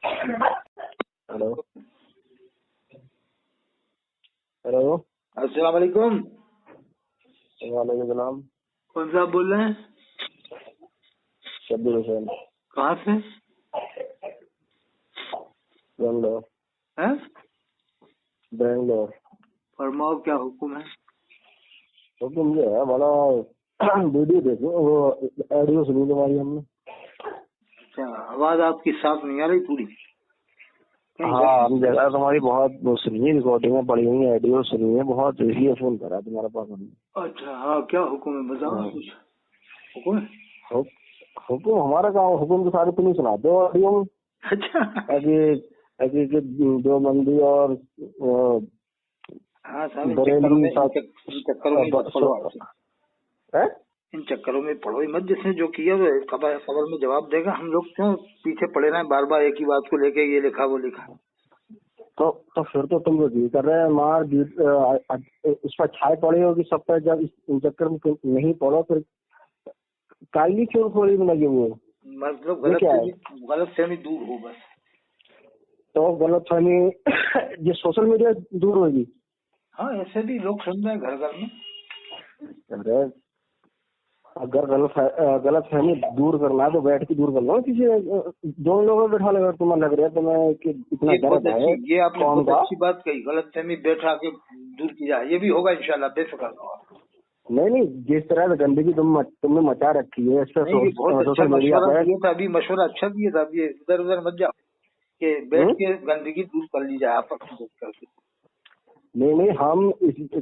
Hello hello. अस्सलाम वालेकुम। वालेकुम सलाम। कौन साहब बोल रहे हैं? शब्बीर हुसैन। कहाँ से? बेंगलोर। हैं? बेंगलोर। फरमाओ, क्या हुक्म है? हुक्म ये है, बड़ा वीडियो देखो, वो ऑडियो सुनी तुम्हारी हमने। अच्छा, आवाज आपकी साफ नहीं आ रही पूरी। हाँ, हम जगह तुम्हारी बहुत वो सुनी है, रिकॉर्डिंग पड़ी हुई है, ऑडियो सुनी है बहुत, इसलिए फोन करा तुम्हारे पास हमने। अच्छा, हाँ, क्या हुक्म है बताओ कुछ। हुक्म है? हुक्म हमारा काम, हुक्म तो सारे तुम ही सुनाते हो ऑडियो में। अच्छा। ऐसे दो मंदी और हाँ साहब, इन बरेली चक्करों में पढ़ो ही मत। जिसने जो किया वो खबर में जवाब देगा। हम लोग क्यों पीछे पड़े रहे बार बार एक ही बात को लेके, ये लिखा वो लिखा। तो फिर तो तुम लोग ये कर रहे हैं, मार उस पर छाए पड़े हो कि सब पर, जब इस चक्कर में नहीं पड़ो फिर काली क्यों थोड़ी में लगे हुए। मतलब गलत फहमी दूर हो बस। तो गलत फहमी ये सोशल मीडिया दूर होगी। हाँ, ऐसे भी लोग सुन रहे हैं घर घर में। अरे अगर गलत फहमी दूर करना है तो बैठ के दूर कर लो, किसी दोनों लोगों में बैठा लगा। तुम्हें लग रहा है तुम्हें कि इतना दर्द है। ये आपने बहुत अच्छी बात कही, गलत फहमी बैठा के दूर की जाए। ये भी होगा इंशाल्लाह, बेफिक्र रहो। नहीं, जिस तरह से गंदगी तुमने मचा रखी है, इससे बहुत अच्छा मशवरा दिया था। अभी मशवरा अच्छा दिया था। अभी इधर उधर मत जाओ कि बैठ के गंदगी दूर कर ली जाए आपस में करके। नहीं, हम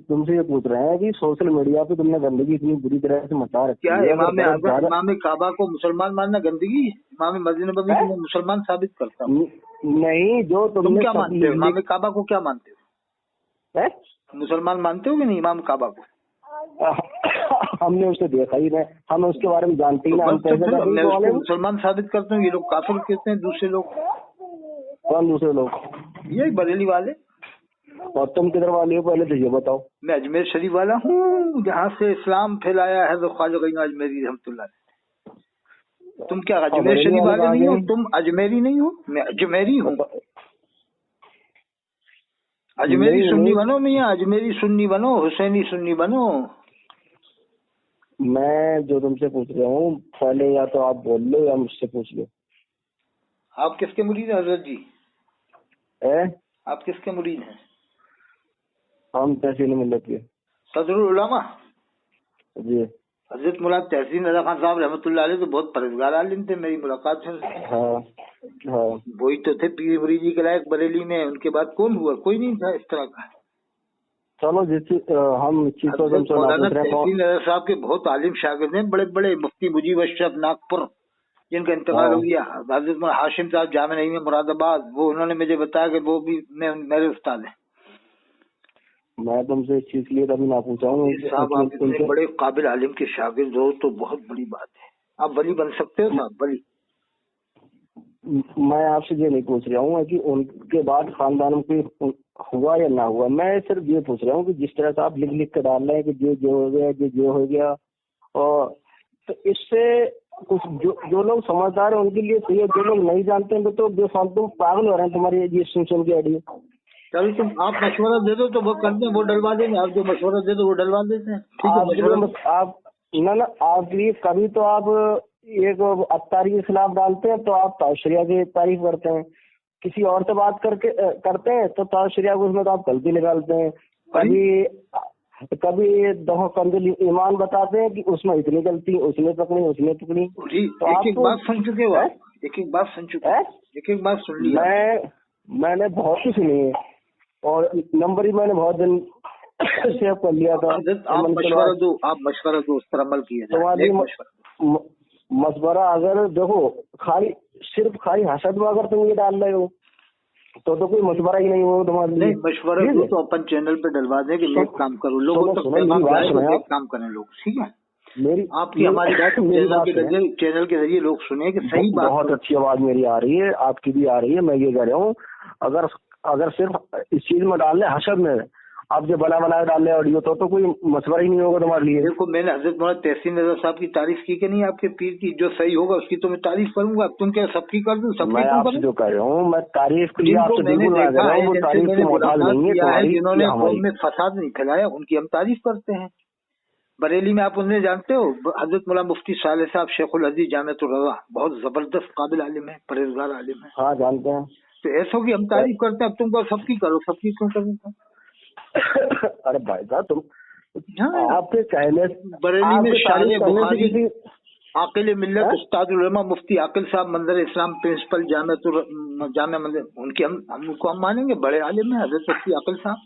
तुमसे ये पूछ रहे हैं कि सोशल मीडिया पे तुमने गंदगी इतनी बुरी तरह से मचा रखी है। क्या इमाम काबा को मुसलमान मानना गंदगी? इमाम मस्जिद नबवी को मुसलमान साबित करता हूँ। नहीं, जो तुम क्या मानते हो? इमाम काबा को क्या मानते हो? मुसलमान मानते हो कि नहीं इमाम काबा को? हमने उसे देखा ही नहीं, हम उसके बारे में जानते ही नहीं। मुसलमान साबित करते हैं, ये लोग काफिर कहते हैं। दूसरे लोग कौन? दूसरे लोग ये बरेली वाले। और तुम किधर वाले हो पहले तो ये बताओ। मैं अजमेर शरीफ वाला हूँ, जहाँ से इस्लाम फैलाया है ख्वाजा अजमेरी रहमतुल्लाह। तुम क्या अजमेर शरीफ वाले नहीं हो? तुम अजमेरी नहीं हो? मैं अजमेरी हूँ। अजमेरी सुन्नी बनो मियाँ, अजमेरी सुन्नी बनो, हुसैनी सुन्नी बनो। मैं जो तुमसे पूछ रहा हूँ, पहले या तो आप बोल लो या मुझसे पूछ लो। आप किसके मुरीद हैं हजरत जी? आप किसके मुरीद हैं? हम तहसील मिल्लत के सदरुल उलमा जी। हजरत मुला तहसीन रजा खान साहब रहमतुल्लाह अलैह तो बहुत परहेजगार आलिम थे। मेरी मुलाकात है। हाँ, वही तो थे पीर मुरीदी के लायक बरेली में। उनके बाद कौन हुआ? कोई नहीं था इस तरह का। चलो हम मौलाना तहसीन रजा साहब के बहुत आलिम शागिर्द हैं, बड़े बड़े। मुफ्ती मुजीब अशरफ नागपुर, जिनका इंतकाल हो गया। हजरत हाशिम साहब जामे नहीं में मुरादाबाद, वो उन्होंने मुझे बताया कि वो भी मेरे उस्ताद हैं। मैं तुमसे इस चीज के लिए कभी ना पूछा हूँ। साहब आप इतने बड़े काबिल आलिम के शागिर्द हो तो बहुत बड़ी बात है। आप वली बन सकते हो साहब, वली। मैं आपसे ये नहीं पूछ रहा हूँ कि उनके बाद खानदान में हुआ या ना हुआ। मैं सिर्फ ये पूछ रहा हूँ कि जिस तरह से आप लिख के डाल रहे हैं कि जो हो गया, जो हो गया, और तो इससे कुछ जो लोग समझदार है उनके लिए सही है। जो लोग नहीं जानते हैं तो जो फालतू पागल हो रहे हैं तुम्हारी ये सुन के आइडिया। चलो तुम आप मशवरा दे दो तो वो करते हैं, वो डलवा देंगे। आप जो मशवरा दे दो वो डलवा देते हैं। ठीक है, आप ना आपके लिए कभी तो आप एक अत्तारी के खिलाफ डालते हैं तो आप ताशरिया की तारीफ करते हैं। किसी और से बात करते हैं तो ताशरिया को उसमें तो आप गलती निकालते हैं। कभी दफा कंदिल ईमान बताते हैं कि उसमें इतनी गलती, उसने पकड़ी। तो एक बात सुन चुके हो? एक बात सुन चुके? एक बात सुन ली? मैंने बहुत सी सुनी है और नंबर ही मैंने बहुत दिन सेव कर लिया था। आप मशवरा दो उस पर अमल किया। मशवरा अगर देखो, सिर्फ खाली हसद में अगर तुम ये डाल रहे हो तो कोई मशवरा ही नहीं हो तुम्हारे लिए। मशवरा दो तो अपन चैनल पे डलवा दें कि नेक काम करो, लोगों तक नेक काम करें लोग। ठीक है, आपकी हमारी बात चैनल के जरिए लोग सुने कि सही बात। बहुत अच्छी आवाज मेरी आ रही है, आपकी भी आ रही है। मैं ये कह रहा हूँ, अगर सिर्फ इस चीज में डाल ले हसद में, आप जो बना डाल रहे ऑडियो तो कोई मसला ही नहीं होगा तुम्हारे लिए। देखो मैंने हजरत मौलाना तहसीन रजा साहब की तारीफ की कि नहीं आपके पीर की, जो सही होगा उसकी तो मैं तारीफ करूंगा। तुम क्या सबकी कर दूं? सबकी मैं आपसे जो कह रहा हूँ, मैं तारीफ के लिए आपसे बिल्कुल ना कह रहा हूँ, वो तारीफ की मोहताज नहीं है तुम्हारी, जिन्होंने कौम में फसाद नहीं फैलाया उनकी हम तारीफ करते हैं। बरेली में आप उन्हें जानते हो, हजरत मौलाना मुफ्ती सालेह साहब शेखुल हदीस जामिअतुर रज़ा, बहुत जबरदस्त काबिल आलिम है, परहेजगार आलिम है। हाँ जानते हैं। तो ऐसो की हम तारीफ करते हैं। अब तुमको सबकी करो, सबकी क्यों करो? अरे भाई साहब तुम आपके कहने बरेली में शारे बुखारी आकिल मिल्लत उस्ताद उलमा मुफ्ती आकिल साहब मंदर इस्लाम प्रिंसिपल जामिया मंदिर, उनकी हम उनको हम मानेंगे, बड़े आलिम है हजरत मुफ्ती आकिल साहब।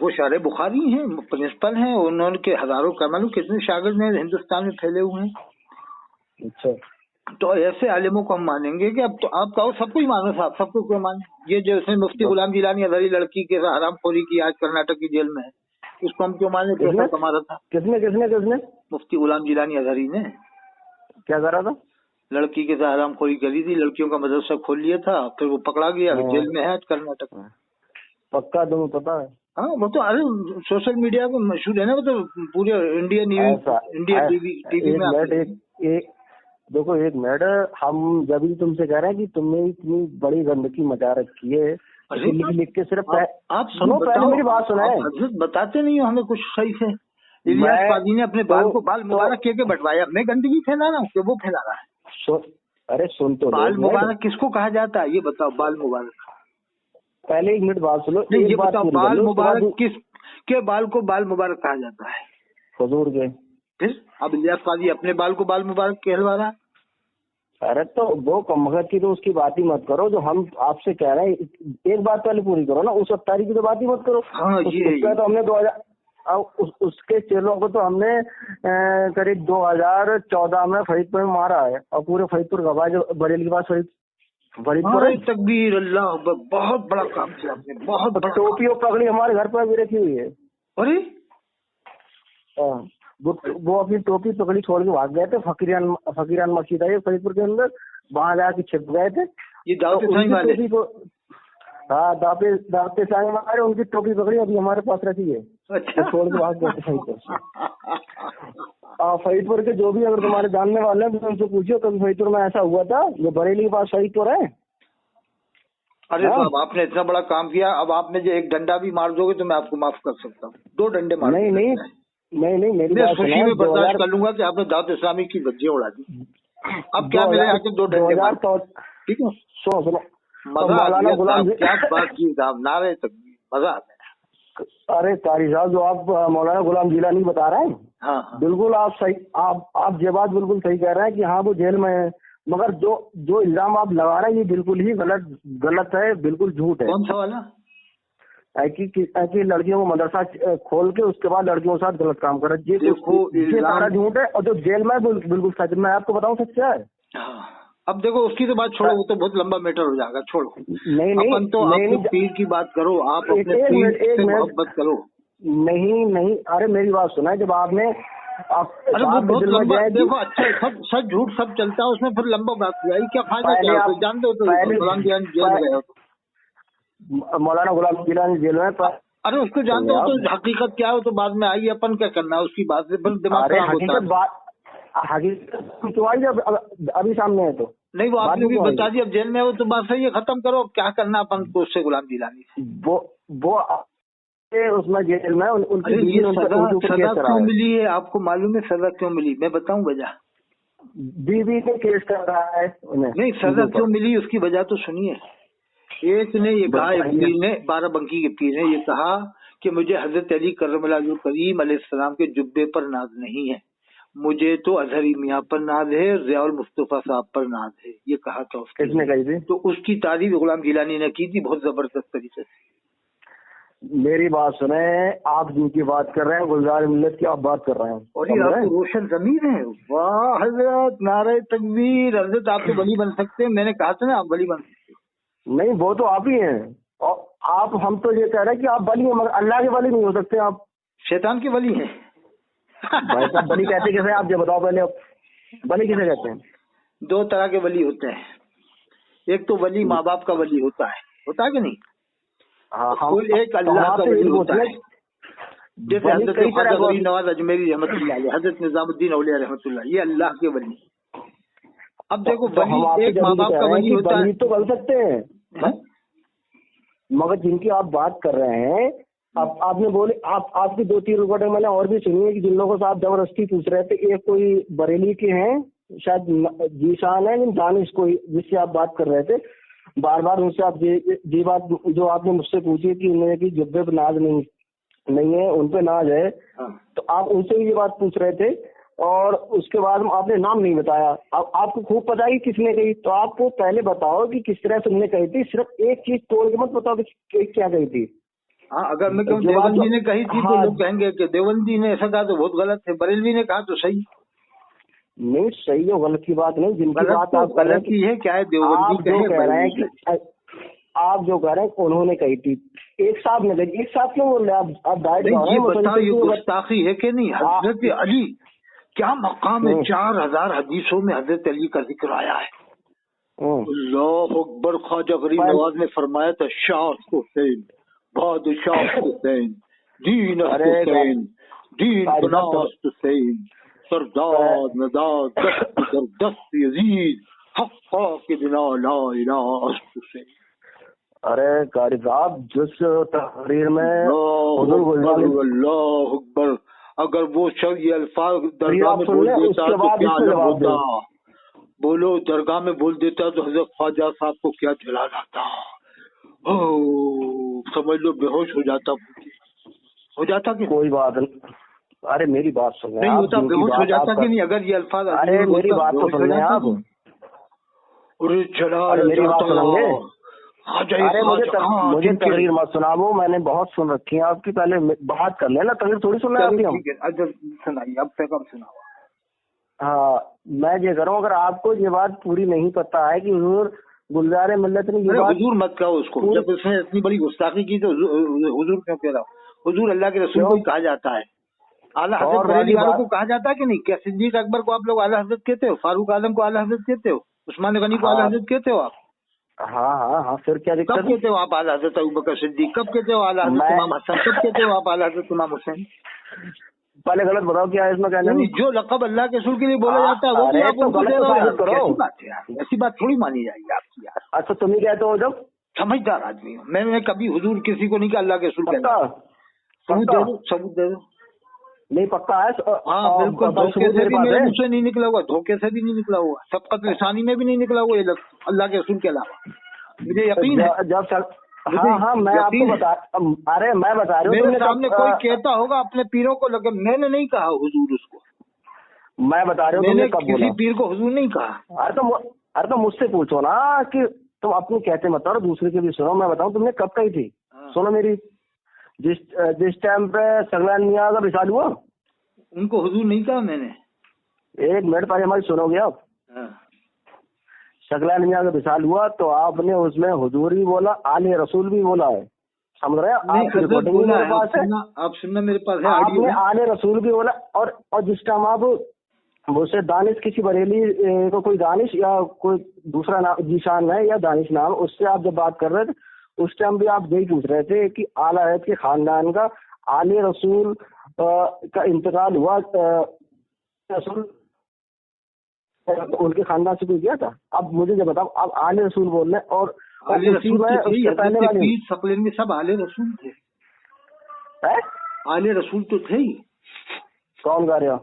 वो शारे बुखारी हैं, प्रिंसिपल हैं, उन्होंने हजारों कमालू कितने शागिर्द हैं हिंदुस्तान में फैले हुए हैं। अच्छा, तो ऐसे आलिमों को हम मानेंगे कि अब तो आप कहो सबको ही मानो साहब, सबको क्यों माने? ये जो इसने मुफ्ती गुलाम जिलानी अजहरी लड़की के हरामखोरी की, आज कर्नाटक की जेल में है, उसको हम क्यों माने? पैसा कमा रहा था। किसने मुफ्ती गुलाम जिलानी अजहरी ने क्या करा था? लड़की के साथ हरामखोरी करी थी, लड़कियों का मदरसा खोल लिया था, फिर वो पकड़ा गया, जेल में है कर्नाटक में। पक्का तुम्हें पता है? हाँ वो तो अरे सोशल मीडिया पे मशहूर है ना, वो तो पूरे इंडिया न्यूज, इंडिया टीवी में। देखो एक मिनट, हम जब भी तुमसे कह रहे हैं कि तुमने इतनी बड़ी गंदगी मचा रखी है, लिख के सिर्फ आप सुनो, पहले मेरी बात सुनाए। बताते नहीं हो हमें कुछ सही से। इलियास काजी ने अपने बाल को बाल मुबारक के बटवाया, मैं गंदगी फैला रहा हूँ कि वो फैला रहा है? अरे सुन तो, बाल मुबारक किसको कहा जाता है ये बताओ? बाल मुबारक, पहले एक मिनट बात सुनो, ये बताओ बाल मुबारक किस के बाल को बाल मुबारक कहा जाता है? हुजूर के। फिर अब इलियास काजी अपने बाल को बाल मुबारक कहलवा रहा है। अरे तो वो कमगत की तो उसकी बात ही मत करो, जो हम आपसे कह रहे हैं एक बात पहले पूरी करो ना, उस अफ्तारी की तो बात ही मत करो। हाँ, उसका तो हमने 2000 उसके चेलों को तो हमने करीब 2014 में फरीदपुर में मारा है, और पूरे फरीदपुर गवाह जो बरेली के पास फरीदपुर है। तकबीर अल्लाह, बहुत बड़ा काम किया आपने, बहुत बड़ा। टोपी और पगड़ी हमारे घर पर भी रखी हुई है। अरे वो अपनी टोपी पकड़ी छोड़ के भाग गए थे, फकीरान मस्जिद है फरीदपुर के अंदर, वहां जाके छिप गए थे। ये टोपी को हाँ दावते साईं वाले उनकी टोपी पकड़ी अभी हमारे पास रखी है। अच्छा, छोड़ के भाग गए थे फरीदपुर से। फरीदपुर के जो भी अगर तुम्हारे जानने वाले हैं तो उनसे पूछियो कभी फरीदपुर में ऐसा हुआ था। ये बरेली के पास फरीदपुर है। अरे साहब आपने इतना बड़ा काम किया, अब आप में जो एक डंडा भी मार दोगे तो मैं आपको माफ कर सकता हूँ, 2 डंडे मार। नहीं मेरी बात सुनो, खुशी में बर्दाश्त कर लूंगा कि आपने दावत इस्लामी की धज्जियां उड़ा दी। अब क्या मेरे आके 2 डंडे मार, ठीक है? सुनो मजा आ गया, क्या बात की साहब, नारे तक मजा आ गया। अरे कारी साहब, जो आप मौलाना गुलाम जिलानी बता रहे हैं, हाँ, बिल्कुल आप सही, आप ये बात बिल्कुल सही कह रहे हैं कि हाँ वो जेल में है, मगर जो इल्जाम आप लगा रहे हैं ये बिल्कुल ही गलत है, बिल्कुल झूठ है। कौन सा वाला? कि लड़कियों को मदरसा खोल के उसके बाद लड़कियों के साथ गलत काम कर रहे, ये सारा झूठ है। और जो जेल में बिल्कुल सच, मैं आपको बताऊं सच्चा है। अब देखो उसकी तो बात छोड़ो, वो तो बहुत लंबा मैटर हो जाएगा, छोड़ो। नहीं अपन तो अपने पीर की बात करो, आप अपने पीर से मोहब्बत करो। नहीं, अरे मेरी बात सुना, जब आपने अरे वो बहुत लंबा, देखो अच्छा सब सच झूठ सब चलता है उसमें, फिर लंबा बात हुआ, क्या फायदा? क्या आप जानते हो? तो गुलाम जिलानी जेल में गए हो, मौलाना गुलाम जिलानी जेल में। अरे उसको जानते हो तो हकीकत क्या हो तो बाद में आई, अपन क्या करना है उसकी बात से, फिर दिमाग खराब होता है। हकीकत तो आई जब अभी सामने है तो नहीं, वो आपने भी बता दी, अब जेल में हो तो बात सही है, खत्म करो, क्या करना अपन को उससे गुलाम जिलानी से। वो उसमें जेल में उनकी सजा क्यों मिली है आपको मालूम है? सजा क्यों मिली मैं बताऊं वजह? बीवी ने केस कर रहा है उन्हें। नहीं, सजा क्यों मिली उसकी वजह तो सुनिए। एक ने ये कहा, एक पीर ने, बाराबंकी के पीर ने ये कहा कि मुझे हजरत अली करमल्लाहु करीम अलैहिस्सलाम के जुब्बे पर नाज नहीं है, मुझे तो अजहरी मियाँ पर नाज है, ज़ियाउल मुस्तफा साहब पर नाज है। ये कहा था उसने। किसने कही थी? तो उसकी तारीफ गुलाम जिलानी ने की थी बहुत जबरदस्त तरीके से। मेरी बात सुने, आप जिनकी बात कर रहे हैं गुलजार मिल्लत की आप बात कर रहे हैं, और ये आप रोशन जमीन है। वाह हजरत, नारे तकबीर। हजरत आप तो वली बन सकते हैं, मैंने कहा था ना आप वली बन सकते। नहीं, वो तो आप ही हैं, और आप, हम तो ये कह रहे हैं कि आप वली हैं, मगर अल्लाह के वली नहीं हो सकते आप, शैतान के वली हैं। भाई साहब वली कहते कैसे? आप ये बताओ पहले, वली किसे कहते हैं? 2 तरह के वली होते हैं, एक तो वली माँ बाप का वली होता है कि नहीं? हाँ हाँ, कोई एक अल्लाह का वली होता है, जैसे हजरत ख्वाजा गरीब नवाज अजमेरी रहमतुल्लाह अलैह, हजरत निजामुद्दीन औलिया रहमतुल्लाह, ये अल्लाह के वली। अब देखो वली एक माँ बाप का वली होता है, तो बन सकते हैं, मगर जिनकी आप बात कर रहे हैं, आपने बोले आपकी 2-3 रिकॉर्डिंग मैंने और भी सुनी है कि जिन लोगों से आप जबरदस्ती पूछ रहे थे, एक कोई बरेली के हैं शायद जीशान है, दानिश कोई, जिससे आप बात कर रहे थे, बार बार उनसे आप ये बात जो आपने मुझसे पूछी कि उन्हें कि जुब्बे पे नाज नहीं है, उन पे नाज है, तो आप उनसे भी ये बात पूछ रहे थे और उसके बाद आपने नाम नहीं बताया। अब आपको खूब पता है किसने कही, तो आपको पहले बताओ कि किस तरह से उन्होंने कही थी, सिर्फ एक चीज तोड़ के मत बताओ कि क्या कही थी। हाँ, अगर मैं कहूँ देवबंद जी ने कही थी तो लोग कहेंगे कि देवबंद जी ने ऐसा कहा तो बहुत गलत है, बरेलवी ने कहा तो सही। नहीं, सही हो गलत की बात नहीं, जिनकी बात आप गलत की है, क्या है देवबंद जी कह रहे हैं कि आप जो कह रहे हैं उन्होंने कही थी, एक साहब ने कही, एक साहब क्यों बोल रहे हैं आप डायरेक्ट? ये बताओ ये गुस्ताखी है कि नहीं? हजरत अली क्या मकाम है, 4000 हदीसों में हजरत अली का जिक्र आया है। अल्लाह अकबर। ख्वाजा गरीब नवाज ने फरमाया था, शाह हुसैन, बादशाह हुसैन, दीन हुसैन, दीन पनास हुसैन, सरदार नदार दस्त यजीद, हक्का के बिना ला इलाहा हुसैन। अरे कारी साहब, जिस तहरीर में अल्लाह अकबर, अगर वो शब्द ये अल्फाज दरगाह में बोल देता तो क्या आलम होता? बोलो, दरगाह में बोल देता तो हजरत ख्वाजा साहब को क्या जलाल आता? समझ लो बेहोश हो जाता कि कोई बात नहीं। अरे मेरी बात सुन, नहीं होता, बेहोश हो जाता कि नहीं अगर ये अल्फाज? अरे मेरी बात तो सुन रहे आप। अरे जलाल, मेरी बात सुनेंगे? अरे मुझे तकरीर मत सुनाओ, मैंने बहुत सुन रखी है आपकी, पहले बात कर लेना, तकरीर थोड़ी सुनना है आपकी। सुनाइए, अब तक अब सुनाओ। हाँ, मैं ये करूँ, अगर आपको ये बात पूरी नहीं पता है कि हुजूर गुलजार मिल्लत ने ये बात, हुजूर मत कहो उसको, जब उसने इतनी बड़ी गुस्ताखी की तो हुजूर क्यों कह रहा? हुजूर अल्लाह के रसूल को कहा जाता है, आला हजरत बरेली वालों को कहा जाता है कि नहीं? क्या सिद्दीक अकबर को आप लोग आला हजरत कहते हो? फारूक आजम को आला हजरत कहते हो? उस्मान गनी को आला हजरत कहते हो आप? हाँ हाँ हाँ, फिर क्या दिक्कत? कब कहते हो आप आला हजरत अबू बकर सिद्दीक? कब कहते हो आला हजरत इमाम हसन? कब कहते हो आप आला हजरत इमाम हुसैन? पहले गलत बताओ क्या है इसमें कहने में? जो लक़ब अल्लाह के रसूल के लिए बोला जाता है वो भी आप उनको दे रहे हो। कैसी बात है यार, ऐसी बात थोड़ी मानी जाएगी आपकी यार। अच्छा, तुम ही कहते हो जब? समझदार आदमी हूँ मैंने कभी हुजूर किसी को नहीं कहा अल्लाह के रसूल कहता। सबूत दे दो। नहीं पक्का है? हाँ बिल्कुल, धोखे से भी मेरे मुँह से नहीं निकला हुआ, धोखे से भी नहीं निकला हुआ, सबकत लिसानी में भी नहीं निकला हुआ ये अल्लाह के रसूल के अलावा, मुझे यकीन है। जब हाँ, मैं आपको अरे मैं बता रहा हूँ, मेरे सामने कोई कहता होगा अपने पीरों को लगे, मैंने नहीं कहा हुजूर उसको, मैं बता रहा हूँ, मैंने किसी पीर को हुजूर नहीं कहा। अरे तो मुझसे पूछो ना कि तुम अपनी कहते मत और दूसरे के भी सुनो। मैं बताऊँ तुमने कब कही थी? सुनो मेरी, जिस टाइम पे सगलान मियां का विशाल हुआ, उनको हुजूर नहीं कहा मैंने। एक मिनट पहले हमारी सुनोगे आप? सगलान मियां का विशाल हुआ तो आपने उसमें हुजूर भी बोला, आले रसूल भी बोला है, समझ रहे हैं? आपकी रिकॉर्डिंग मेरे पास है, आप सुनना मेरे पास है। आपने आले रसूल भी बोला और जिस टाइम आप मुझसे दानिश किसी बरेली को, कोई दानिश या कोई दूसरा नाम जीशान है या दानिश नाम, उससे आप जब बात कर रहे थे उस टाइम भी आप यही पूछ रहे थे कि आला हज़रत के खानदान का आले रसूल का इंतकाल हुआ, रसूल उनके खानदान से कोई गया था? अब मुझे जब बताओ, आप आले रसूल बोल रहे हैं और आले रसूल उससे पहले वाले सकलेन में सब आले रसूल थे। आले रसूल तो थे ही। कौन गा रहे हो?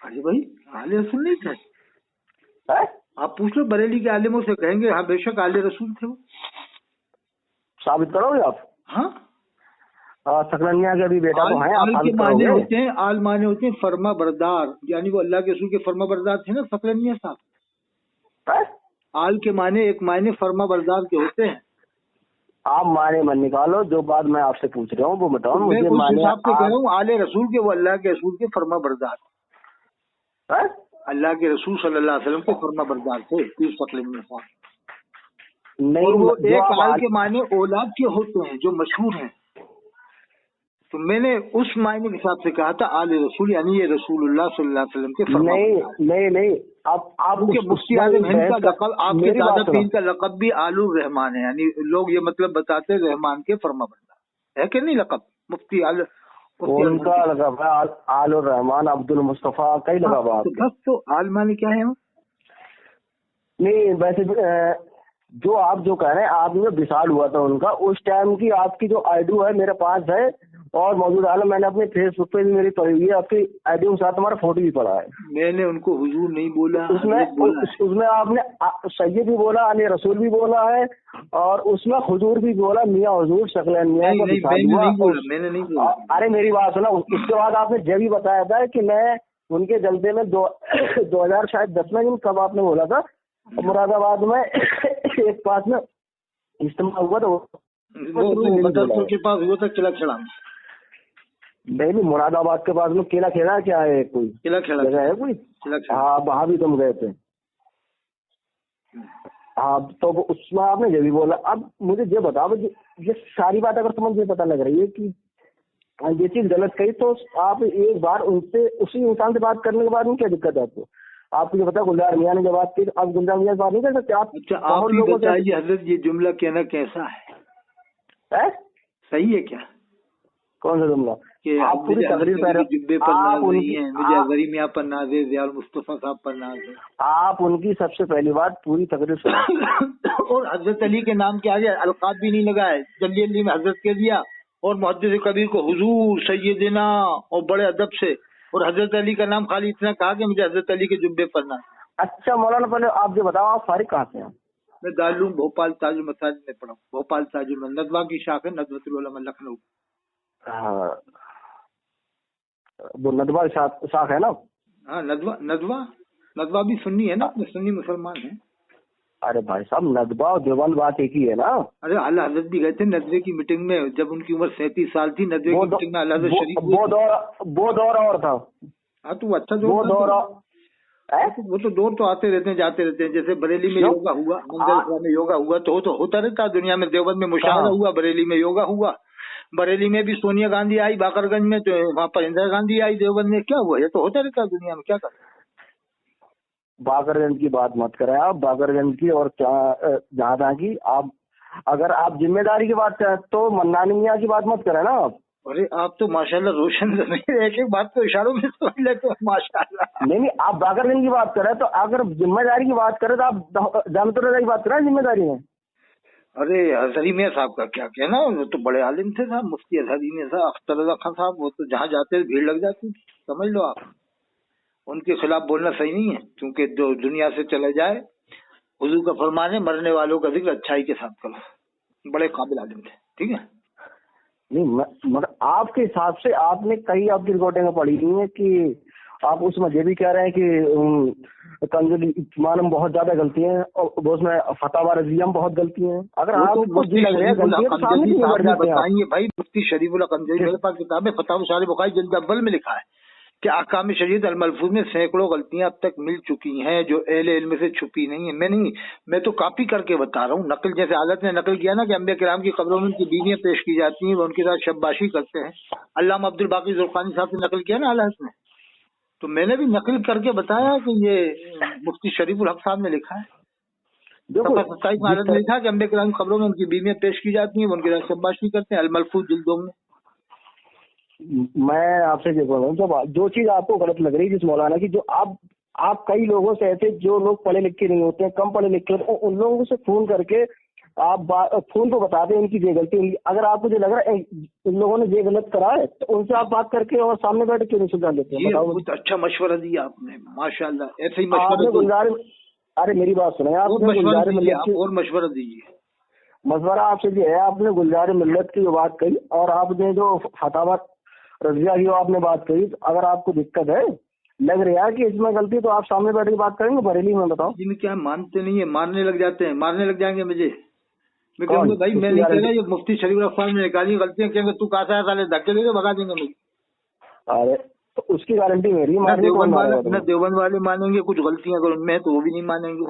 अरे भाई आले रसूल नहीं थे? आप पूछ लो बरेली के आलिमों से, कहेंगे हाँ बेशक आले रसूल थे वो। साबित करोगे आप? हाँ, सकलनिया के भी बेटा तो है, आल के माने होते हैं, आल माने होते हैं फर्मा बरदार, यानी वो अल्लाह के रसूल के फर्मा बरदार थे ना सकलनिया साहब। आल के माने एक मायने फर्मा बरदार के होते हैं। आप माने मन निकालो, जो बात मैं आपसे पूछ रहा हूँ वो बताओ मुझे। मैं उस हिसाब से कह रहा हूँ आले रसूल के, वो अल्लाह के रसूल के फर्मा बरदार, अल्लाह के रसूल सल्लल्लाहु अलैहि वसल्लम के फर्मा बरदार थे तीस सकलनिया साहब। नहीं, वो एक आल के माने औलाद के होते हैं जो मशहूर हैं, तो मैंने उस मायने के हिसाब से कहा था आले रसूल, यानी ये रसूलुल्लाह सल्लल्लाहु अलैहि वसल्लम के फर्मा। नहीं, आप मुफ्ती आजम हिंद का लक़ब, आपके दादा पीर का लक़ब भी आलुर रहमान है, यानी लोग ये मतलब बताते रहमान के फर्मा बरदार। है कि नहीं लकब मुफ्ती उनका लकब है आलुर रहमान अब्दुल मुस्तफा, कई लकब है आपके। बस तो आल माने क्या है? नहीं वैसे जो आप जो कह रहे हैं, आप जो विशाल हुआ था उनका, उस टाइम की आपकी जो आईडी है मेरे पास है, और मौजूद हाल में मैंने अपने फेसबुक पे भी मेरी पड़ी हुई है, आपकी आईडी के साथ हमारा फोटो भी पड़ा है। मैंने उनको हुजूर नहीं बोला, उसमें आपने सैयद भी बोला, अली रसूल भी बोला है, और उसमें हुजूर भी बोला, मियाँ हुजूर शक्ल मियाँ का विशाल हुआ। मैंने नहीं बोला। अरे मेरी बात सुना, उसके बाद आपने ये भी बताया था कि मैं उनके जलसे में 2010 में कब आपने बोला था मुरादाबाद में एक पास में इस्तेमाल हुआ था, वो के पास हुआ था किला खेड़ा में। नहीं मुरादाबाद के पास में किला खेड़ा क्या है, कोई किला खेड़ा जगह है कोई? हाँ वहाँ भी तुम गए थे। हाँ तो उसमें आपने ये भी बोला। अब मुझे ये बताओ, ये सारी बात अगर तुम्हें ये पता लग रही है कि ये चीज गलत कही, तो आप एक बार उनसे, उसी इंसान से बात करने के बाद में क्या दिक्कत है आपको? आपको ये पता गुलजार मियाँ ने जब बात की, अब गुलजार मियाँ बात नहीं कर सकते आप? अच्छा आप ही बताइए हजरत, ये जुमला कहना कैसा है? सही है क्या? कौन सा जुमला? कि आप पूरी तकरीर जुब्बे पर नाज नहीं है, मुझे अजहरी मियाँ पर नाज है, ज़ियाउल मुस्तफा साहब पर नाज है। आप उनकी सबसे पहली बात पूरी तकरीर सुनो। और हजरत अली के नाम के आगे अलकाब भी नहीं लगाए, जल्दी जल्दी में हजरत कह दिया, और मुहद्दिस कबीर को हुजूर सैयदना, और बड़े अदब से, और हजरत अली का नाम खाली इतना कहा कि मुझे हजरत अली के जुब्बे पर नाज। अच्छा मौलाना पहले आप जो बताओ, आप फारिग कहाँ से हैं? मैं दारुल भोपाल ताजुल मसाजिद में पढ़ा हूँ। भोपाल ताजुल नदवा की शाख है, नदवतुल उलमा लखनऊ। हाँ वो नदवा शाख है ना? हाँ नदवा भी सुन्नी है ना, सुन्नी मुसलमान है। अरे भाई साहब नदवा और देवबंद बात एक ही है ना? अरे आला हजरत भी गए थे नदवे की मीटिंग में, जब उनकी उम्र 37 साल थी, नदवे की मीटिंग में आला हजरत शरीफ वो दौर और था। हाँ तो अच्छा वो तो दौर तो आते रहते हैं जाते रहते हैं। जैसे बरेली में योगा हुआ, मंगलपुरा में योगा हुआ, तो होता रहता दुनिया में। देवबंद में मुशावरा हुआ, बरेली में योगा हुआ, बरेली में भी सोनिया गांधी आई, बाकरगंज में तो वहाँ पर इंदिरा गांधी आई, देवबंद में क्या हुआ? ये तो होता रहता दुनिया में, क्या कर। बाकरगंज की बात मत करें आप, बाकरगंज की और जहाँ तहाँ की। आप अगर आप जिम्मेदारी की बात करें तो मन्नानी मियाँ की बात मत करें ना आप। अरे आप तो माशाल्लाह रोशन एक एक बात तो इशारों में समझ लेते हो माशाल्लाह। नहीं आप बाकरगंज की बात करें, तो अगर जिम्मेदारी की बात करें तो आप जामतुल रज़ा की बात करें जिम्मेदारी में। अरे अजहरी मियाँ साहब का क्या कहना, वो तो बड़े आलिम थे साहब, मुफ्ती अजहरी मियाँ साहब, अख्तर रज़ा खान साहब, वो तो जहाँ जाते भीड़ लग जाती, समझ लो आप। उनके खिलाफ बोलना सही नहीं है, क्योंकि जो दुनिया से चले जाए, हुजूर का फरमान है मरने वालों का जिक्र अच्छाई के साथ करो। बड़े काबिल आलिम थे, ठीक है। नहीं मगर आपके हिसाब से आपने कई आपकी रिकॉर्डिंग पढ़ी हुई है कि आप उसमें ये भी कह रहे हैं कि तंजील ईमान में बहुत ज्यादा गलती है, और उसमें फतवा रज़िया में बहुत गलती है। अगर आपको जी लग रहा है गलती है तो सामने क्यों बढ़ जाते हैं? बताइए भाई, मुफ्ती शरीफुल्लाह कमजोरी, मेरे पास किताब है फतवा शारी बुखारी जल्द अव्वल में लिखा है कि अहकाम शरीयत अल-मलफूज में सैकड़ों गलतियां अब तक मिल चुकी हैं जो अहले इल्म से छुपी नहीं है। मैं तो कॉपी करके बता रहा हूँ, नकल। जैसे आदत ने नकल किया ना कि अंबिया किराम की कब्रों में उनकी बीवियां पेश की जाती हैं, वो उनके साथ शब्बाशी करते हैं। अल्लामा अब्दुल बाकी ज़ुल्फ़ानी साहब ने नकल किया ना आला ने, तो मैंने भी नकल करके बताया कि ये मुफ्ती शरीफुल हक साहब ने लिखा है। 27 में आदत ने लिखा कि अंबिया किराम की कब्रों में उनकी बीवियां पेश की जाती हैं, वो उनके साथ शब्बाशी करते हैं। अल-मलफूज जिल्द 2 में। मैं आपसे ये बोल रहा हूँ, जब जो चीज आपको गलत लग रही है जिस मौलाना की, जो आप कई लोगों से ऐसे जो लोग पढ़े लिखे नहीं होते हैं, कम पढ़े लिखे होते हैं, उन लोगों से फोन करके आप फोन पे बताते हैं इनकी ये गलती होगी। अगर आपको जो लग रहा है इन लोगों ने ये गलत करा है, तो उनसे आप बात करके और सामने बैठ के क्यों नहीं सुधार लेते हैं? बताओ। बहुत अच्छा मशवरा दिया आपने, माशाल्लाह। ऐसे ही मशवरा। अरे मेरी बात सुने, आपने गुलजार मिल्लत की और मशवरा दीजिए। मशवरा आपसे ये है, आपने गुलजार मिल्लत की जो बात कही और आपने जो फतवा रज़िया की आपने बात कही, अगर आपको दिक्कत है, लग रहा है कि इसमें गलती, तो आप सामने बैठ के बात करेंगे बरेली में? बताओ। जी क्या मानते नहीं है, मारने लग जाते हैं, मारने लग जाएंगे मुझे। मैं कहूँगा भाई मैं नहीं कह रहा, ये मुफ्ती शरीफ अफान ने निकाली गलतियां, कहेंगे तू कहा था साले धक्के लेके भगा देंगे मुझे। अरे तो उसकी गारंटी मेरी है। देवबंद वाले मानेंगे कुछ गलतियां अगर उनमें है तो वो भी नहीं मानेंगे।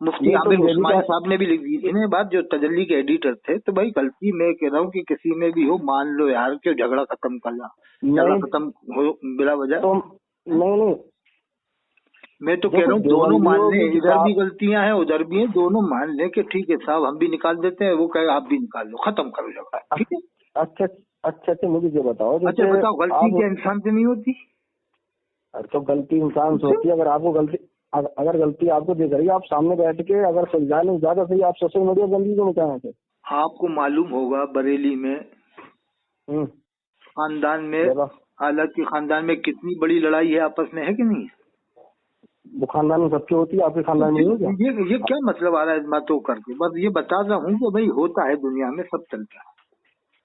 मुफ्ती आमिर उस्मानी साहब ने भी लिख दी थी बात, जो तजल्ली के एडिटर थे। तो भाई गलती मैं कह रहा हूँ कि किसी में भी हो, मान लो यार, क्यों झगड़ा खत्म करना, झगड़ा खत्म हो बिला वजह। नहीं मैं तो कह रहा हूँ दोनों मान लें, इधर भी गलतियां हैं उधर भी हैं, दोनों मान लें कि ठीक है साहब हम भी निकाल देते हैं, वो कहे आप भी निकाल लो, खत्म करो झगड़ा, ठीक है। अच्छा अच्छा, मुझे ये बताओ, अच्छा बताओ, गलती क्या इंसान से नहीं होती? अरे तो गलती इंसान से होती है। अगर आपको गलती, अगर गलती आपको दिख रही है, आप सामने बैठ के अगर सुलझा नहीं ज्यादा सही, आप सोशल मीडिया गंदगी को मिटाना थे। आपको मालूम होगा बरेली में खानदान में, हालांकि खानदान में कितनी बड़ी लड़ाई है आपस में, है कि नहीं? वो खानदान में सबकी होती है, आपके खानदान में नहीं होती? ये क्या मतलब आ रहा है बातों करके? बस ये बता रहा हूँ कि भाई होता है, दुनिया में सब चलता है।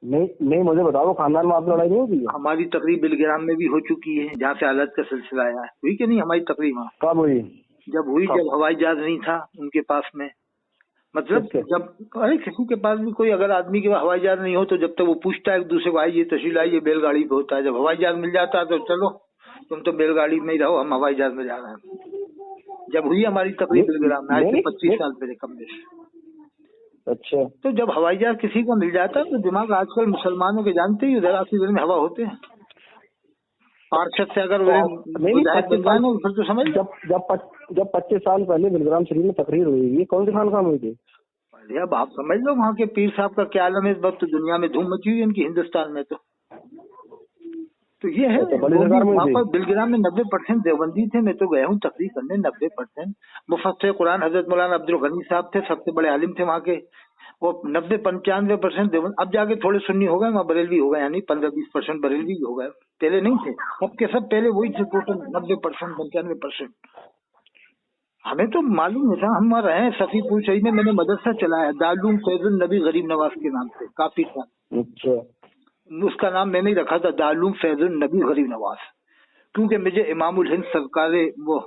नहीं मुझे बताओ, खानदान में आप लड़ाई नहीं होती है? हमारी तकरीब बिलग्राम में भी हो चुकी है, जहाँ से हालत का सिलसिला आया है। हुई कि नहीं हमारी तकरीब? कब हुई? जब हवाई जहाज नहीं था उनके पास में, मतलब जब, अरे किसी के पास भी कोई अगर आदमी के पास हवाई जहाज नहीं हो तो जब तक वो पूछता है एक दूसरे को, आइए तहसील आइए, बैलगाड़ी पे होता है। जब हवाई जहाज मिल जाता है तो चलो तुम तो बैलगाड़ी में ही रहो, हम हवाई जहाज में जा रहे हैं। जब हुई हमारी तकरीब बिलग्राम में, आज से 25 साल पहले कम बेश। अच्छा, तो जब हवाई जहाज किसी को मिल जाता है तो दिमाग, आजकल मुसलमानों के जानते ही उधर आखिर में हवा होते हैं। पार्षद से अगर विधायक बन जाए ना फिर तो समझ। जब 25 साल पहले बिलग्राम शरीफ में तकरीर हुई, ये कौन सी खानकाह हुई थी? अब आप समझ लो वहाँ के पीर साहब का क्या आलम है इस वक्त दुनिया में, धूम मची हुई है इनकी हिंदुस्तान में। तो ये है, वहाँ पर बिलग्राम में 90% देवबंदी थे। मैं तो गया हूँ तकरीर करने, 90% मुफस्सिर कुरान हजरत मौलाना अब्दुल गनी साहब थे, सबसे बड़े आलिम थे वहाँ के। वो 90-95% देवबंदी, अब जाके थोड़े सुन्नी हो गए, वहाँ बरेलवी हो गए, यानी 15-20% बरेलवी हो गए। पहले नहीं थे, सबके सब पहले वही थे, टोटल 90% 95%। हमें तो मालूम नहीं था। हम रहे हैं सफीपुर शरीफ में, मैंने मदरसा चलाया दारुल फैजुल नबी गरीब नवाज के नाम से काफी था। अच्छा, उसका नाम मैंने ही रखा था दारुल फैजुल नबी गरीब नवाज, क्योंकि मुझे इमामुल हिंद सरकार वो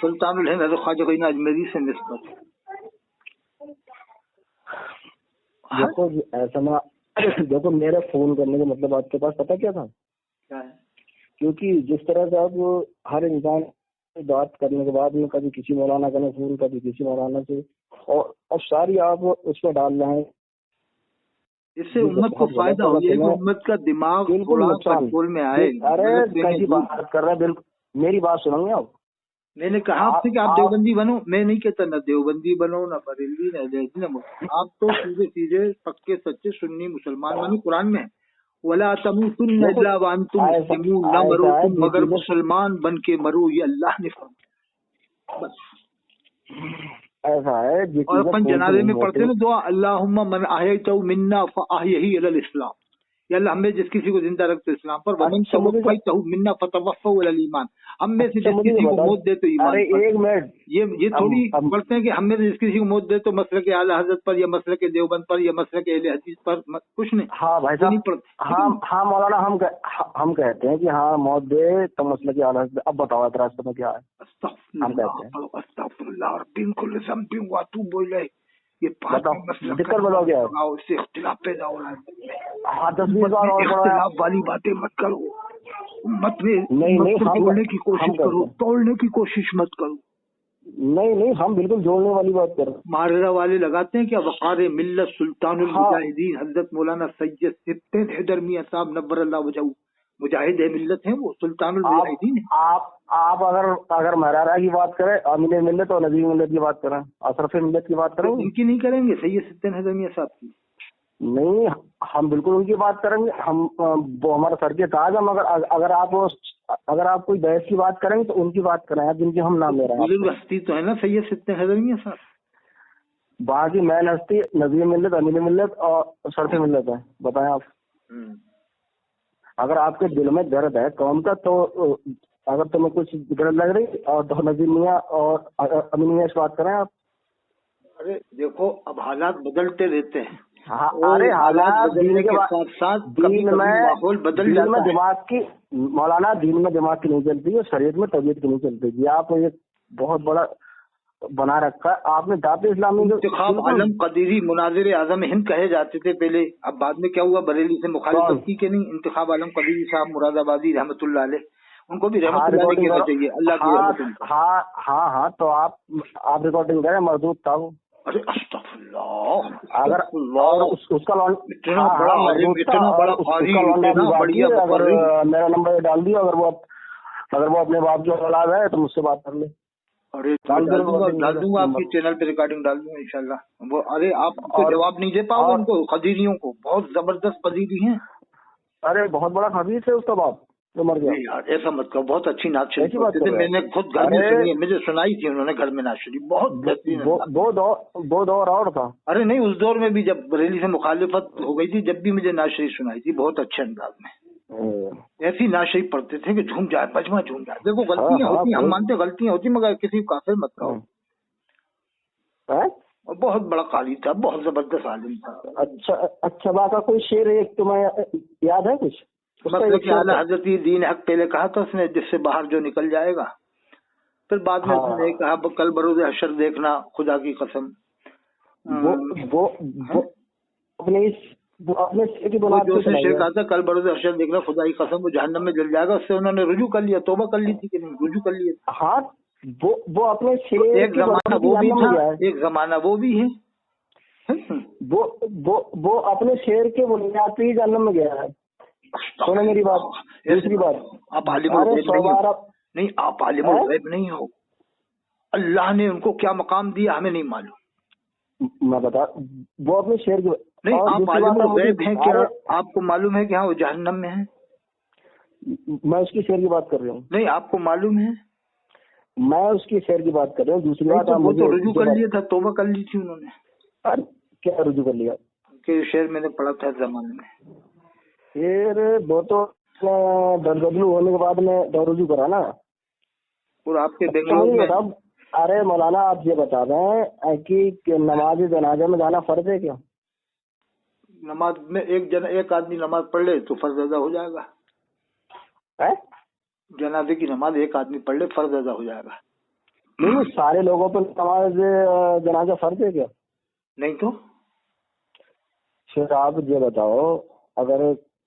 सुल्तानुल हिंद हज़रत ख्वाजा गनी अजमेरी से निस्बत। देखो ऐसा ना, देखो मेरा फोन करने का मतलब आपके पास पता क्या था? क्या है? क्योंकि जिस तरह से आप हर इंसान बात करने के बाद में कभी किसी मौलाना का फोन, कभी किसी मौलाना से, और सारी आप उस पर डाल रहे हैं, इससे उम्मत को फायदा हो जाएगा, उम्मत का दिमाग थोड़ा कंट्रोल में आए। अरे कैसी बात कर रहे हैं, बिल्कुल मेरी बात सुनेंगे आप? मैंने कहा आपसे कि आप देवबंदी बनो, मैं नहीं कहता ना देवबंदी बनो, ना बरेलवी, ना जैदी, ना मुस्लिम। आप तो सीधे सीधे पक्के सच्चे सुन्नी मुसलमान बनो। कुरान में वला तमूतुन्ना इल्ला व अंतुम मुस्लिमून, ना मरो तुम मगर मुसलमान बन के मरो, ये अल्लाह ने फरमाया। बस ऐसा है। और अपन जनाजे में पढ़ते हैं दुआ, अल्लाहुम्मा मन अहयतहु मिन्ना फअहयही अलल इस्लाम, या अल्लाह हमें जिस किसी को जिंदा रखते इस्लाम पर, वमन तवफ़ैतहु मिन्ना फतवफ़्फ़हु अलल ईमान, हम में से जिस किसी को मौत दे तो ईमान पर। एक मिनट, ये थोड़ी पढ़ते हैं कि हम में से जिस किसी को मौत दे तो मसलक आला हज़रत पर, या मसलक देवबंद पर, या मसलक अहले हदीस पर, कुछ नहीं। हाँ भाई साहब, हाँ मौलाना, हम कहते हैं कि हाँ मौत दे तो मसलक आला हज़रत। अब बताओ इतराज़ में क्या है? हम कहते हैं अस्तग़फिरुल्लाह बिल्कुल ज़म्बी व अतूबु इलैह। ये दिक्कत बताओ क्या है? इससे इख्तिलाफ पैदा हो रहा है। हाँ 10-20 बार और इख्तिलाफ वाली बातें मत करो, मत जोड़ने की कोशिश करो, तोड़ने की कोशिश मत करो। नहीं हम बिल्कुल जोड़ने वाली बात कर रहे हैं। मारेरा वाले लगाते हैं क्या वक़ार मिल्लत सुल्तानुल मुजाहिदीन हज़रत मौलाना सैयद सिब्ते हैदर मियां साहब नव्वरल्लाहु वजहू, मुजाहिद है मिल्लत है वो, सुल्तानुल मुजाहिदीन है। आप अगर मरारा की बात करें, अमीन मिल्लत और नजीर मिल्लत की बात करें, अशरफ मिल्लत की बात करें, उनकी नहीं करेंगे? सैयद सिब्ते हैदर मियां साहब की नहीं, हम बिल्कुल उनकी बात करेंगे। हम वो हमारा सर के ताज। हम अगर आप कोई बहस की बात करेंगे तो उनकी बात करें, जिनकी हम नाम ले रहे हैं। हस्ती तो है ना सैयद सिब्ते हैदर मियां साहब, बाकी मैन हस्ती नजीर मिल्लत, अमीन मिल्लत और अशरफ मिल्लत है। बताएं आप, अगर आपके दिल में दर्द है कौम का, तो अगर तुम्हें कुछ गलत लग रही और तो नजीर मियां और अमीन मियां से बात करें आप। अरे देखो अब हालात बदलते रहते हैं। हाँ, अरे हालात दीन के साथ साथ दीन में माहौल बदल जाता है। दिमाग की मौलाना, दीन में दिमाग की नहीं चलती है, शरीयत में तबीयत की नहीं चलती। ये आप ये बहुत बड़ा बना रखा है आपने। दाते इस्लामी इंतखाब आलम कदीरी मुनाजिर आजम हिंद कहे जाते थे पहले, अब बाद में क्या हुआ, बरेली से मुखालिफत की के नहीं। इंतखाब आलम कदीरी साहब मुरादाबादी रहमतुल्लाह अलैह, उनको भी रहमतुल्लाह अलैह कहना चाहिए, अल्लाह की रहमत। हाँ तो आप रिकॉर्डिंग करें, मरदूद था वो। अरे अस्तगफुरुल्लाह, अगर उसका इतना बड़ा अगर मेरा नंबर डाल दिया, अगर वो अपने बाप की औलाद है तो मुझसे बात कर ले। अरे डाल दूंगा आपकी चैनल पे, रिकॉर्डिंग डाल दूंगा इंशाल्लाह। वो अरे आप जवाब नहीं दे पाओगे उनको, खदीरियों को बहुत जबरदस्त पजीरी है। अरे बहुत बड़ा खबीर है उसका बाप जो मर गया। नहीं यार ऐसा मत कहो, बहुत अच्छी नाच ऐसी शरीफ बात करते थे, कर रहे मैंने खुद घर में सुनी है, मुझे सुनाई थी उन्होंने घर में नाच शरीफ, बहुत बेहतरीन। वो दौर और था। अरे नहीं, उस दौर में भी जब बरेली से मुखालिफत हो गई थी, जब भी मुझे नाच शरीफ सुनाई थी बहुत अच्छे अंदाज में। ऐसी नाच शरीफ पढ़ते थे कि झूम जाए, बजमा झूम जाए। देखो गलतियां होती, हम मानते गलतियां होती, मगर किसी को काफिर मत कहो। और बहुत बड़ा काली था, बहुत जबरदस्त आलिम था। अच्छा बात का कोई शेर एक तुम्हें याद है कुछ? मतलब आला हजरत दीन हक पहले कहा था उसने, जिससे बाहर जो निकल जाएगा। फिर बाद में उसने कहा कल बरोज़ हशर देखना खुदा की कसम। वो अपने शेर की बुनियाद पे उसने शेर कहा था कल बरोज़ हशर देखना खुदा की कसम, वो जहन्नम में जल जाएगा। उससे उन्होंने रुजू कर लिया, तौबा कर ली थी कि नहीं, रुजू कर लिया। हाँ वो अपने शेर एक जमाना वो भी था, एक जमाना वो भी है। वो अपने शेर के बुनियाद पे ही जन्म में गया है। सुनो मेरी बात। दूसरी बात, आप आलिमुल गैब नहीं, आप आलिमुल गैब नहीं हो। अल्लाह ने उनको क्या मकाम दिया हमें नहीं मालूम। मैं बता, वो अपने शेर के नहीं, आप आलिमुल गैब हैं क्या? आपको मालूम है कि हाँ वो जहन्नम में है? मैं उसकी शेर की बात कर रहा हूँ। नहीं, आपको मालूम है? मैं उसकी शेर की बात कर रहा हूँ। दूसरी बात, वो तो रुजू कर लिया था, तौबा कर ली थी उन्होंने। अरे क्या रुजू कर लिया? कि शेर मैंने पढ़ा था जमाने में। शेर वो तो दरगदलू होने के बाद में रुजू करा ना। और आपके बेंगलोर में अरे मौलाना आप ये बता दें कि नमाज जनाजा में जाना फर्ज है क्या? नमाज में एक आदमी नमाज पढ़ ले तो फर्ज अदा हो जाएगा। है? जनाजे की नमाज एक आदमी पढ़ ले फर्ज अदा हो जाएगा। नहीं, सारे लोगों पर नमाज जनाजा फर्ज है क्या? नहीं तो फिर आप ये बताओ, अगर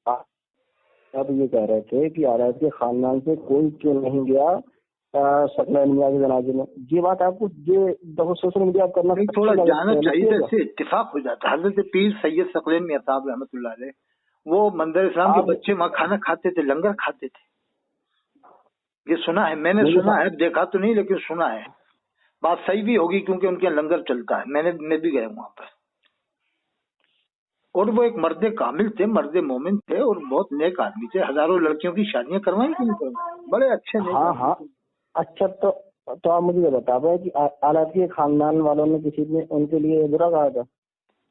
आप ये कह रहे थे कि आराज के खानदान से कोई क्यों नहीं गया सकला मियां के जनाजे में, ये बात आपको ये सोशल मीडिया आप करना थोड़ा जाना चाहिए, इससे इत्तेफाक हो जाता है। हजरत पीर सैयद सकलैन मियां साहब रहमतुल्लाह अलैह, वो मंदिर इस्लाम के बच्चे वहाँ खाना खाते थे, लंगर खाते थे। ये सुना है मैंने, सुना है, देखा तो नहीं लेकिन सुना है। बात सही भी होगी क्योंकि उनके यहाँ लंगर चलता है, मैं भी गया वहाँ पर। और वो एक मर्दे कामिल थे, मर्दे मोमिन थे और बहुत नेक आदमी थे। हजारों लड़कियों की शादियां करवाई कि नहीं करवाई, बड़े अच्छे नेक। हाँ। अच्छा तो आप मुझे ये बता पाए कि आलात के खानदान वालों ने किसी ने उनके लिए बुरा कहा था?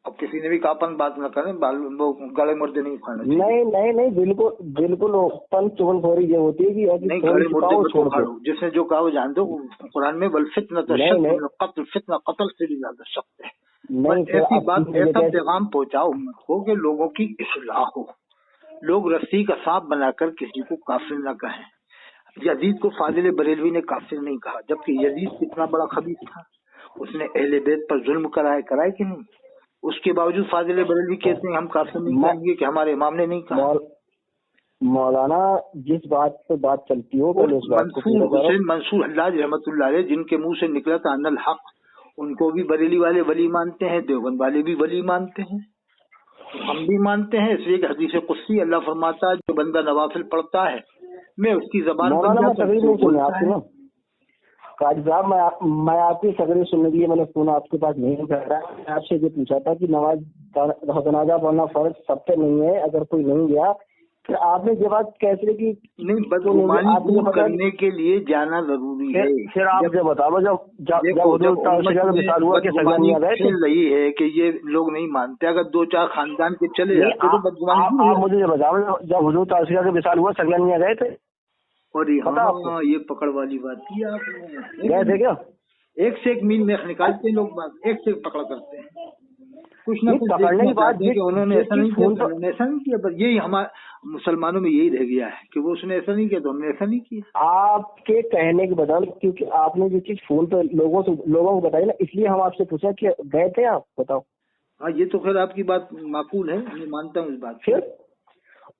अब किसी ने भी कापन बात न करें, वो गले मुर्दे नहीं खाना चाहिए। नहीं बिल्कुल पंच चुगलखोरी ये होती है कि नहीं, गले मुर्दे मत खाओ। जिसने जो कहा वो जान दो, कुरान में बल फितना कत्ल से भी ज्यादा सख्त है। नहीं, ऐसी बात, ऐसा पैगाम पहुंचाओ उम्मत को कि लोगों की इस्लाह हो। लोग रस्सी का सांप बनाकर किसी को काफिर न कहें। यजीद को फाजिल बरेलवी ने काफिर नहीं कहा, जबकि यजीद कितना बड़ा खबीस था। उसने अहले बैत पर जुल्म कराए कि नहीं? उसके बावजूद फाजिल बरेलवी कहते हैं हम काफिर नहीं कहेंगे कि हमारे इमाम ने नहीं कहा। मौलाना जिस बात पे बात चलती हो, मंसूर हल्लाज रहमतुल्लाह अलैह, जिनके मुंह से निकला था अनल हक, उनको भी बरेली वाले वली मानते हैं, देवबंद वाले भी वली मानते हैं, हम भी मानते हैं। इसलिए कि हदीस कुदसी अल्लाह फरमाता है जो बंदा नवाफिल पढ़ता है मैं उसकी जबान काजी साहब, मैं आपकी तकरीर सुनने के लिए मैंने फोन आपके पास नहीं कर रहा है। आपसे ये पूछा था कि नमाज जनाजा पढ़ना फर्ज सब पे नहीं है, अगर कोई नहीं गया फिर आपने ये बात कैसे की? नहीं, बदगुमानी दूर करने के लिए जाना जरूरी है। फिर आप ये बताओ, चल रही है कि ये लोग नहीं मानते, अगर 2-4 खानदान के चले जाते तो बदगुमानी। आप मुझे ये बताओ, जब हुजूर ताशिया के विशाल हुआ सगला मियां गए थे? और हाँ, ये पकड़ वाली बात की आपने। गए थे क्या? एक से एक मील में निकालते हैं लोग, बात एक से एक पकड़ करते हैं, कुछ ना कुछ पकड़ने की बात। उन्होंने ऐसा नहीं किया, उन्होंने ऐसा नहीं किया, बस यही हमारे मुसलमानों में यही रह गया है कि वो उसने ऐसा नहीं किया तो हमने ऐसा नहीं किया। आपके कहने के बदल, क्योंकि आपने जो चीज फोन पर लोगों को बताई ना, इसलिए हम आपसे पूछा कि गए थे आप, बताओ। हाँ, ये तो खैर आपकी बात माकूल है, मैं मानता हूँ इस बात। फिर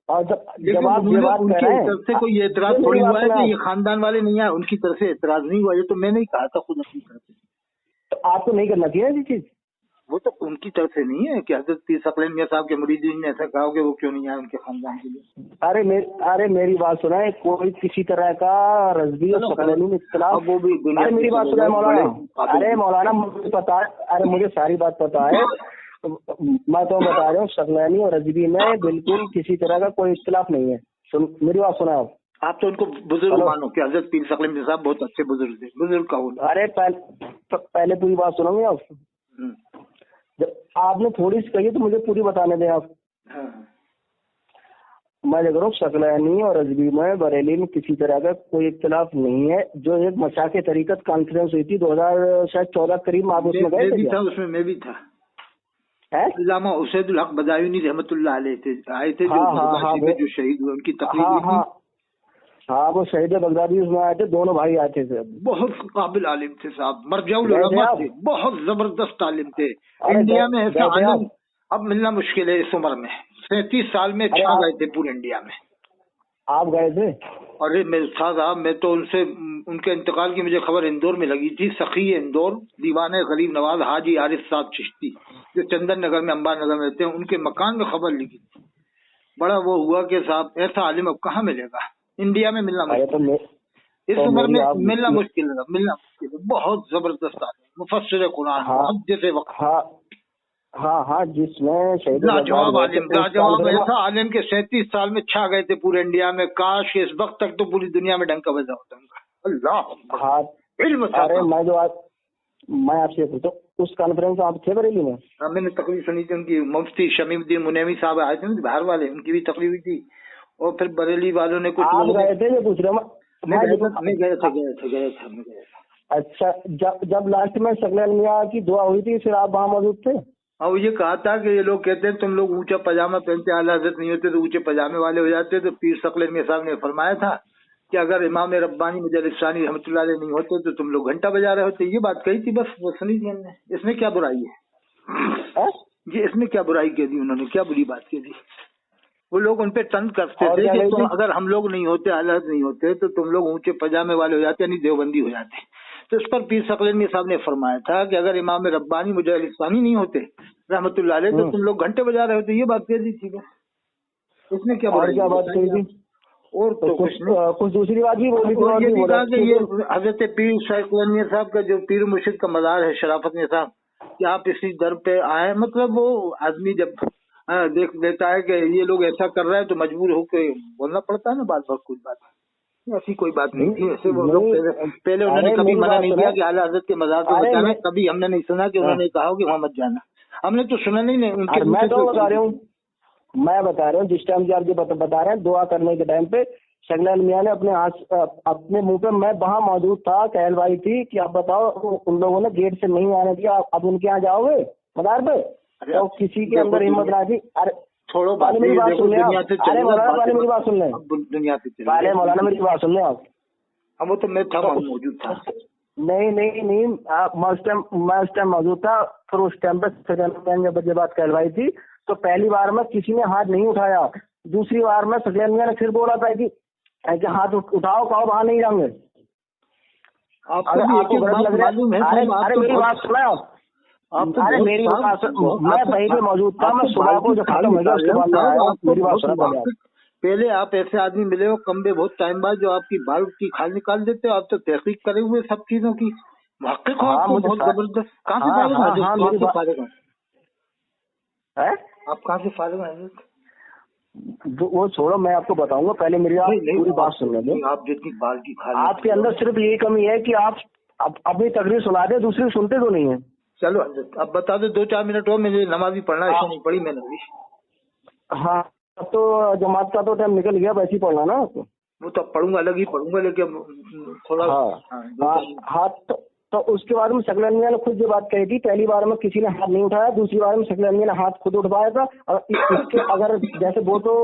और जब आप उनकी तरफ से कोई एतराज थोड़ी हुआ है कि ये खानदान वाले नहीं आए, उनकी तरफ से एतराज नहीं हुआ। ये तो मैंने ही कहा था खुद अपनी तरफ से। तो आपको नहीं करना चाहिए ये चीज। वो तो उनकी तरफ से नहीं है कि हजरत पीर सकलैन मियां साहब के मुरीदीन ने ऐसा कहा कि वो क्यों नहीं आए उनके खानदान के लिए। अरे मेरी बात सुना है, कोई किसी तरह का रज़वी और सकलैनी में इख्तिलाफ, वो भी अरे मेरी बात सुना है मौलाना। अरे मौलाना मुझे पता है, अरे मुझे सारी बात पता है। मैं तो बता रहा हूँ सकलैनी और रजवी में बिल्कुल किसी तरह का कोई इख्तिलाफ नहीं है। मेरी बात सुना आप तो उनको बुजुर्ग मानो कि हजरत पीर सकलैनी मिर्जा साहब बहुत अच्छे बुजुर्ग थे। बुजुर्ग कहो। अरे पहले पूरी बात सुनोगे आप? जब आपने थोड़ी सी कही तो मुझे पूरी बताने दें आप। मैं देख रहा हूँ सकलैनी और रजवी में बरेली में किसी तरह का कोई इख्तिलाफ नहीं है। जो एक मशाके तरीकत कॉन्फ्रेंस हुई थी 2014 करीब, आप उसमें गए थे? उसमें मैं भी था। अल्लामा उसैदुल हक बदायूनी रहमतुल्लाह अलैह थे, आए थे जो शहीद हुए, उनकी तकरीर। हाँ वो शहीद बगदादी उसमें आए थे, दोनों भाई आए थे। बहुत काबिल आलिम थे साहब, मरजाउल उलमा थे, बहुत जबरदस्त आलिम थे। इंडिया में ऐसा आलिम अब मिलना मुश्किल है इस उम्र में। 37 साल में छा गए थे पूरे इंडिया में। आप गए थे? अरे मैं था साहब, मैं तो उनसे उनके इंतकाल की मुझे खबर इंदौर में लगी थी। सखी इंदौर दीवाने गरीब नवाज हाजी आरिफ साहब चिश्ती जो चंदन नगर में अंबार नगर में रहते हैं, उनके मकान में खबर लिखी थी। बड़ा वो हुआ कि साहब ऐसा आलिम अब कहाँ मिलेगा इंडिया में, मिलना मुश्किल। इस उम्र में मिलना मुश्किल है, मिलना मुश्किल है। बहुत जबरदस्त आलिम, मुफस्सिर कुरान, मुहद्दिस वक्त। हाँ जिसमें लाजवाब आलिम, लाजवाब ऐसा आलिम के 37 साल में छा गए थे पूरे इंडिया में। काश इस वक्त तक तो पूरी दुनिया में डंका बजा होता उनका। अल्लाह। अरे मैं आपसे पूछता हूँ, उस कॉन्फ्रेंस में आप थे बरेली में? मैंने तकरीर सुनी थी उनकी। मुफ्ती शमीउद्दीन मुनैमी साहब आए थे बाहर वाले, उनकी भी तकरीर हुई थी। और फिर बरेली वालों ने कुछ गए थे, ये पूछ रहा हूँ मैं गया था। अच्छा, जब लास्ट में सकलैनी मियां की दुआ हुई थी फिर आप वहाँ मौजूद थे? और ये कहा था कि ये लोग कहते हैं तुम लोग ऊंचा पजामा पहनते, आला हज़रत नहीं होते तो ऊंचे पजामे वाले हो जाते। तो पीर सकलैनी मियां साहब ने फरमाया था कि अगर इमाम रब्बानी मुजल्लिसानी रहमतुल्लाह अलैह नहीं होते तो तुम लोग घंटा बजा रहे होते। ये बात कही थी, बस वो सुनी थी हमने। इसमें क्या बुराई है? ये इसमें क्या बुराई कह दी उन्होंने, क्या बुरी बात कह दी? वो लोग उन पे तंज करते थे कि तुम अगर हम लोग नहीं होते, आला नहीं होते तो तुम लोग ऊंचे पजामे वाले हो जाते, नहीं देवबंदी हो जाते। तो इस पर पीर सकलैनी साहब ने फरमाया था कि अगर इमाम रब्बानी मुजल्लिसानी नहीं होते रहमतुल्लाह अलैह तो तुम लोग घंटे बजा रहे होते। ये बात कह दी थी बस, इसमें क्या बात कही थी? और तो कुछ दूसरी बात भी बोली थी। ये हजरत पीर सकलैनी साहब का जो पीर मुर्शिद का मज़ार है शराफत में साहब, कि आप इसी दर पे आए। मतलब वो आदमी जब देख लेता है कि ये लोग ऐसा कर रहे हैं तो मजबूर होकर बोलना पड़ता है ना बात। कुछ बात ऐसी कोई बात नहीं थी। ऐसे वो लोग पहले उन्होंने कभी मना नहीं किया कि आला हज़रत के मज़ार पे जाना। कभी हमने नहीं सुना कि उन्होंने कहा कि वहाँ मत जाना। हमने तो सुना नहीं उनके। मैं बता रहा हूँ जिस टाइम से आप जो बता रहे हैं दुआ करने के टाइम पे सकलैनी मियां ने अपने मुंह पे, मैं वहाँ मौजूद था, कहलवाई थी कि आप बताओ उन लोगों ने गेट से नहीं आने दिया, अब उनके यहाँ जाओगे मज़ार पे? तो किसी के अंदर हिम्मत ना थी। अरे छोड़ो मेरी बात सुन ले। अरे मौलाना मेरी बात सुन ले, दुनिया से पहले मौलाना मेरी बात सुन ले आप। वो तो मैं था, मौजूद था। नहीं मैं उस टाइम मौजूद था। फिर उस टाइम पे जब ये बात कहलवाई थी तो पहली बार में किसी ने हाथ नहीं उठाया। दूसरी बार में सकलैनी मियां ने फिर बोला था कि हाथ उठाओ, कहो वहां नहीं जाएंगे। आपको गलत लग रहा है? अरे मेरी बात सुना आप। अरे मेरी बात, मैं वहीं पे मौजूद था। मैं सुबह को जो खत्म हो गया उसके बाद में आया। मेरी बात सुना पहले आप ऐसे आदमी मिले हो कमबे बहुत टाइम बाद जो आपकी बाल की खाल निकाल देते हो। आप तो तहकीक करे हुए सब चीजों की, मुहक्किक हो आप बहुत जबरदस्त। कहाँ से फारिग हैं? आप कहाँ से फारिग हैं? वो छोड़ो, मैं आपको बताऊंगा, पहले मेरी आप पूरी बात सुन लेंगे। आप जितनी बाल की खाल, आपके अंदर सिर्फ यही कमी है कि आप अपनी तकरीर सुना दे, दूसरी सुनते तो नहीं है। चलो अब बता दो 2-4 मिनट और, मुझे नमाज भी पढ़ना है, नहीं पढ़ी मैंने भी। हाँ तो जमात का तो टाइम निकल गया, वैसे ही पढ़ना ना आपको। वो तो पढ़ूंगा, अलग ही पढ़ूंगा, लेकिन थोड़ा। हाँ तो उसके बाद में सकलैनी मियां ने खुद जो बात कही थी, पहली बार में किसी ने हाथ नहीं उठाया, दूसरी बार में सकलैनी मियां ने हाथ खुद उठवाया था। और इसके अगर जैसे वो तो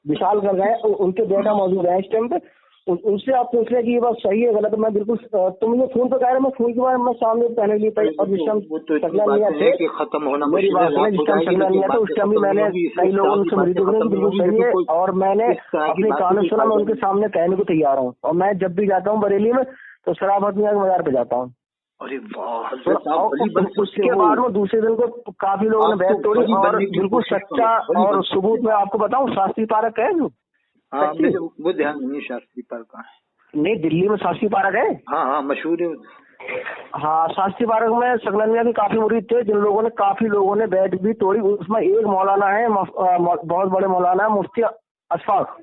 विशाल कर गए, उनके बेटा मौजूद है इस टाइम पे, उनसे आप पूछ रहे कि ये बात सही है गलत। मैं बिल्कुल, तुम मुझे फोन पे कह रहे, मैं फोन के बाद मैं सामने पहने लिए था। और जिस टाइम सकलैनी मियां थे, खत्म होना मेरी बात सुने, जिस टाइम सकलैनी मियां थे उस टाइम भी मैंने कई लोगों से बिल्कुल सही है। और मैंने अपने कानों सुना, मैं उनके सामने कहने को तैयार हूँ। और मैं जब भी जाता हूँ बरेली में तो शराफत मियां के मज़ार पे जाता हूँ। अरे वाह। उसके बाद में दूसरे दिन को काफी लोगों ने बैठ तोड़ी। और बिल्कुल सच्चा और सबूत में आपको बताऊं, शास्त्री पार्क है जो, वो ध्यान नहीं है शास्त्री पार्क कहाँ है? नहीं, दिल्ली में शास्त्री पार्क है। हाँ मशहूर है। हाँ, शास्त्री पार्क में सकलन मियां के काफी मुरीद थे, जिन लोगों ने काफी लोगों ने बैठ भी तोड़ी। उसमें एक मौलाना है, बहुत बड़े मौलाना है, मुफ्ती अशफाक,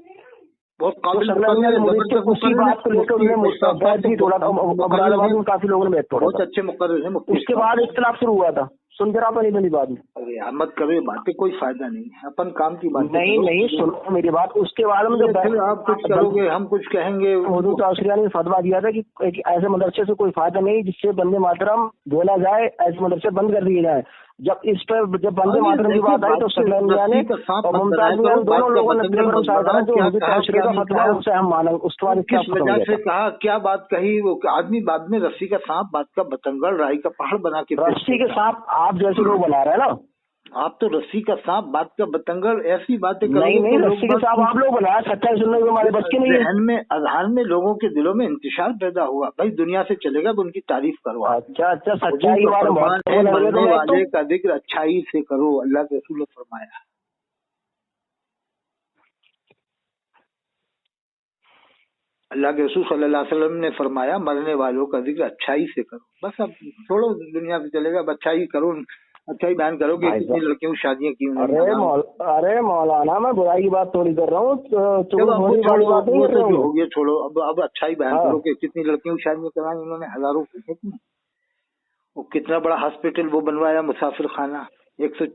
बहुत काबिल उसी बात को लेकर उन्होंने बैठ भी तोड़ा था। मुरादाबाद में काफी लोगों ने बैठ तोड़ा, बहुत अच्छे मुकर्रर है मुफ्ती। उसके बाद इख्तिलाफ शुरू हुआ था, सुनते रहा नहीं बनी बाद में। अरे यार मत करो ये बातें, कोई फायदा नहीं है, अपन काम की बात नहीं सुनो मेरी बात। उसके बाद में जब आप कुछ करोगे हम कुछ कहेंगे। हुजूर ताउसरिया ने फतवा दिया था कि ऐसे मदरसे से कोई फायदा नहीं जिससे वंदे मातरम बोला जाए, ऐसे मदरसे बंद कर दिए जाए। जब इस पर जब वंदे मातरम की बात आई तो सकलन मियां ने और मुमताज मियां दोनों लोगों ने पेपर में शायद करा जो हुजूर ताउसरिया का फतवा है उससे हम मानेंगे। उसके बाद किस वजह से कहा, क्या बात कही, वो आदमी बाद में रस्सी का सांप, बात का बतंगड़, राई का पहाड़ बना के, रस्सी के सांप आप जैसे लोग बना रहे हैं ना। आप तो रस्सी का सांप, बात का बतंगड़, ऐसी बातें नहीं रस्सी के सांप आप लोग बनाया। सच्चाई सुनने को हमारे बच के नहीं है। अजहान में लोगों के दिलों में इंतशार पैदा हुआ, भाई दुनिया से चलेगा तो उनकी तारीफ करो। अच्छा सच्चाई के बारे में वाले का जिक्र अच्छाई से करो, अल्लाह के रसूल ने फरमाया। अल्लाह के रसूल सल्लल्लाहु अलैहि वसल्लम ने फरमाया मरने वालों का जिक्र अच्छाई से करो। बस अब छोड़ो दुनिया से चलेगा, अच्छाई करो, अच्छा ही बयान करो कि कितनी लड़कियों की शादियां की। अरे मौलाना मैं बुराई की बात थोड़ी कर रहा हूँ, हो गया छोड़ो। अब अच्छा ही बयान करो कि कितनी लड़कियों की शादियां कराई उन्होंने, हजारों की। वो कितना बड़ा हॉस्पिटल वो बनवाया, मुसाफिर खाना, 100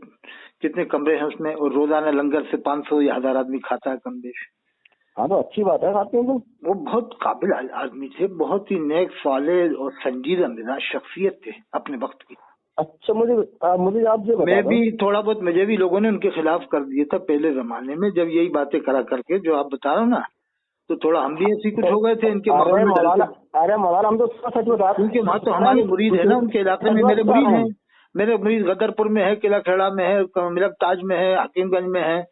कितने कमरे हैं उसमें, और रोजाना लंगर से 500 या 1000 आदमी खाता है कम बेश। हाँ तो अच्छी बात है खाते हैं। वो बहुत काबिल आदमी थे, बहुत ही नेक सालेह और संजीदा मिजाज शख्सियत थे अपने वक्त की। अच्छा मुझे आप जो मैं भी थोड़ा बहुत, मुझे भी लोगों ने उनके खिलाफ कर दिया था पहले जमाने में, जब यही बातें करा करके जो आप बता रहे हो ना, तो थोड़ा हम भी ऐसी कुछ हो गए थे इनके माहौल में। अरे मौलाना हम तो सच बता, क्योंकि वहाँ तो हमारे मुरीद है ना, उनके इलाके में मेरे मुरीद हैं। मेरे मुरीद गदरपुर में है, किला खेड़ा में है, मिलक ताज में है, हकीमगंज में है,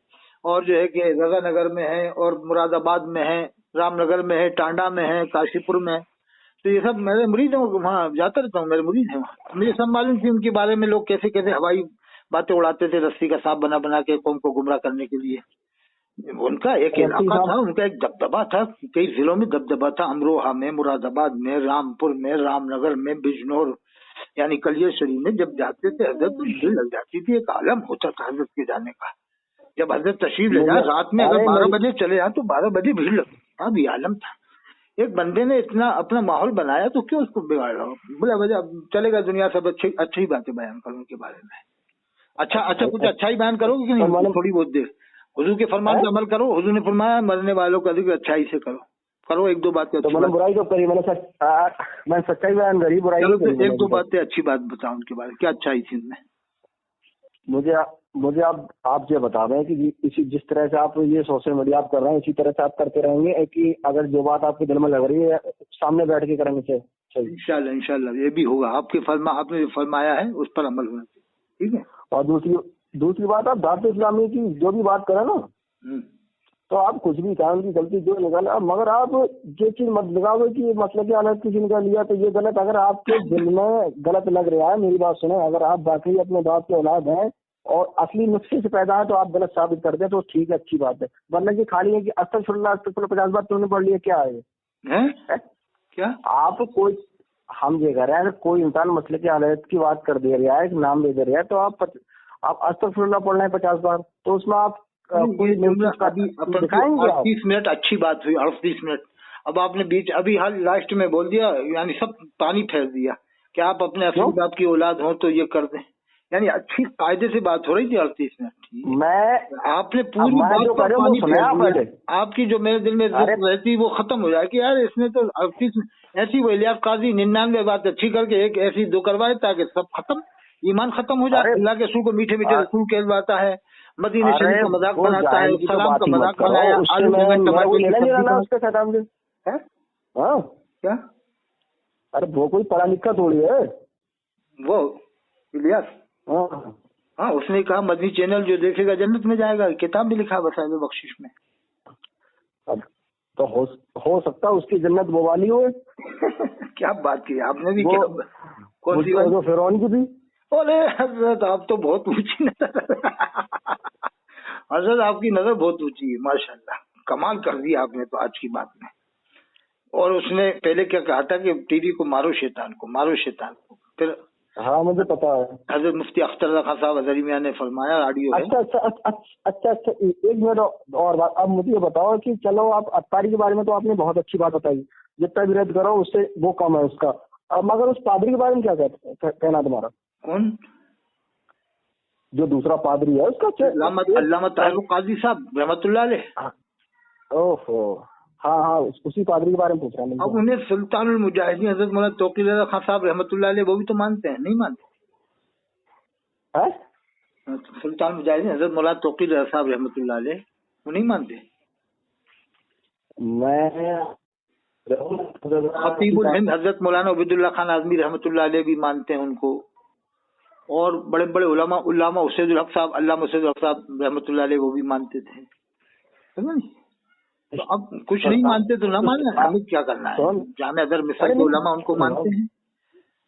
और जो है कि रजानगर में है, और मुरादाबाद में है, रामनगर में है, टांडा में है, काशीपुर में। तो ये सब मेरे मुरीद हैं, वहाँ जाता रहता हूँ, मेरे मुरीद हैं वहाँ। मुझे सब मालूम थी उनके बारे में, लोग कैसे कैसे हवाई बातें उड़ाते थे रस्सी का सांप बना बना के कौम को गुमराह करने के लिए। उनका एक इलाका था, उनका एक दबदबा था, कई जिलों में दबदबा था, अमरोहा में, मुरादाबाद में, रामपुर में, रामनगर में, बिजनौर, यानी कलियर शरीफ में जब जाते थे हजरत तो भीड़ लग जाती थी, एक आलम होता था हजरत के जाने का। जब हजरत तशरीफ ले जाए रात में अगर 12 बजे चले जाए तो 12 बजे भीड़ लगती, अभी आलम था। एक बंदे ने इतना अपना माहौल बनाया तो क्यों उसको बिगाड़ रहा हो, बोला वजह चलेगा दुनिया सब अच्छी बातें बयान करो उनके बारे में। अच्छा कुछ अच्छा ही बयान करोगे कि नहीं, थोड़ी बहुत देर हुजूर के फरमान पे अमल करो। हुजूर ने फरमाया मरने वालों का जिक्र अच्छाई से करो एक दो बातें। तो मैंने बुराई तो करी, मैंने सच्चाई बयान करी, बुराई नहीं करी। एक दो बातें अच्छी बात बताओ उनके बारे में, क्या अच्छाई थी उनमें। मुझे आप ये बता रहे हैं कि इसी जिस तरह से आप ये सोशल मीडिया आप कर रहे हैं इसी तरह से आप करते रहेंगे कि अगर जो बात आपके दिल में लग रही है सामने बैठ के करेंगे। इंशाल्लाह ये भी होगा, आपने जो फरमाया है उस पर अमल होना चाहिए, ठीक है। और दूसरी बात, आप दावत इस्लामी की जो भी बात करें ना, तो आप कुछ भी कहें उनकी गलती जो निकाले, मगर आप ये चीज मत लगाओ कि मतलब की अलग किसी ने लिया तो ये गलत। अगर आपके दिल में गलत लग रहा है, मेरी बात सुने, अगर आप बाकी अपने बाप के औलाद हैं और असली नुस्खे से पैदा है तो आप गलत साबित कर दें तो ठीक है, अच्छी बात है। वरना की खाली है कि अस्तगफिरुल्लाह 50 बार तुमने पढ़ लिया, क्या है क्या आप कोई हम ये कह रहे हैं, कोई इंसान मसले की हालत की बात कर दे रहा है, नाम ले दे रहा है, तो आप अस्तगफिरुल्लाह पढ़ना है 50 बार, तो उसमें आप कोई 38 मिनट अच्छी बात हुई, 38 मिनट। अब आपने बीच अभी हाल लास्ट में बोल दिया, यानी सब पानी फेर दिया कि आप अपने असली बाप की औलाद हो तो ये कर दें, यानी अच्छी कायदे से बात हो रही थी 38 मिनट। आपने पूरी बात को पानी फेर दिया। आपकी जो मेरे दिल में रहती वो खत्म हो जाए कि यार इसने तो 38 ऐसी वो इलियास काजी 99 बात अच्छी करके एक ऐसी दो करवाए ताकि सब खत्म, ईमान खत्म हो जाए। अल्लाह के रसूल को मीठे मीठे रसूल कहलवाता है, मदीने शरीफ का मजाक बनाता है, सलाम का मजाक बनाया, आलू बैंगन टमाटर क्या। अरे वो कोई पढ़ा लिखा थोड़ी है वो इलियास। हाँ उसने कहा मदनी चैनल जो देखेगा जन्नत में जाएगा, किताब भी लिखा वसाइल बख्शिश में। अब तो हो सकता है उसकी जन्नत वो वाली हो। क्या बात की आपने भी, क्या कौन सी बात फिरौन की भी। अरे हजरत आप तो बहुत ऊंची नजर हजरत आपकी नजर बहुत ऊंची है, माशाल्लाह कमाल कर दिया आपने तो आज की बात में। और उसने पहले क्या कहा था कि टीवी को मारो शैतान को, मारो शैतान को। फिर हाँ मुझे पता है। हजरत मुफ्ती अख्तर रज़ा खान साहब हज़री मियां ने फरमाया, ऑडियो है। अच्छा, एक मिनट और बात। अब मुझे ये बताओ कि चलो आप अत्तारी के बारे में तो आपने बहुत अच्छी बात बताई, जितना भी रद्द करो उससे वो कम है उसका। अब मगर उस पादरी के बारे में क्या कहना तुम्हारा? कौन? जो दूसरा पादरी है उसका? अल्लामा ताहिर काजी साहब रहमतुल्लाह अलैह। ओहो, हाँ उसी पादरी के बारे में पूछ रहा हूँ। अब उन्हें सुल्तानुल मुजाहिदीन हजरत मौलाना तौकीर रज़ा खान साहब रहमतुल्लाह अलैह वो भी तो मानते हैं, नहीं मानते? सुल्तान मुजाहिदीन हजरत मौलाना तौकीर रज़ा साहब रहमतुल्लाह अलैह वो नहीं मानते? खतीबुल हिंद हजरत मौलाना उबैदुल्लाह खान आज़मी रहमतुल्लाह अलैह भी मानते हैं उनको। और बड़े बड़े उल्लामा हुसैनुल हक साहब, अल्लामा हुसैनुल हक साहब रहमतुल्लाह अलैह वो भी मानते थे। तो अब कुछ नहीं मानते तो ना माने, हमें क्या करना है? जामे अदर मिस्र के उलमा उनको मानते हैं,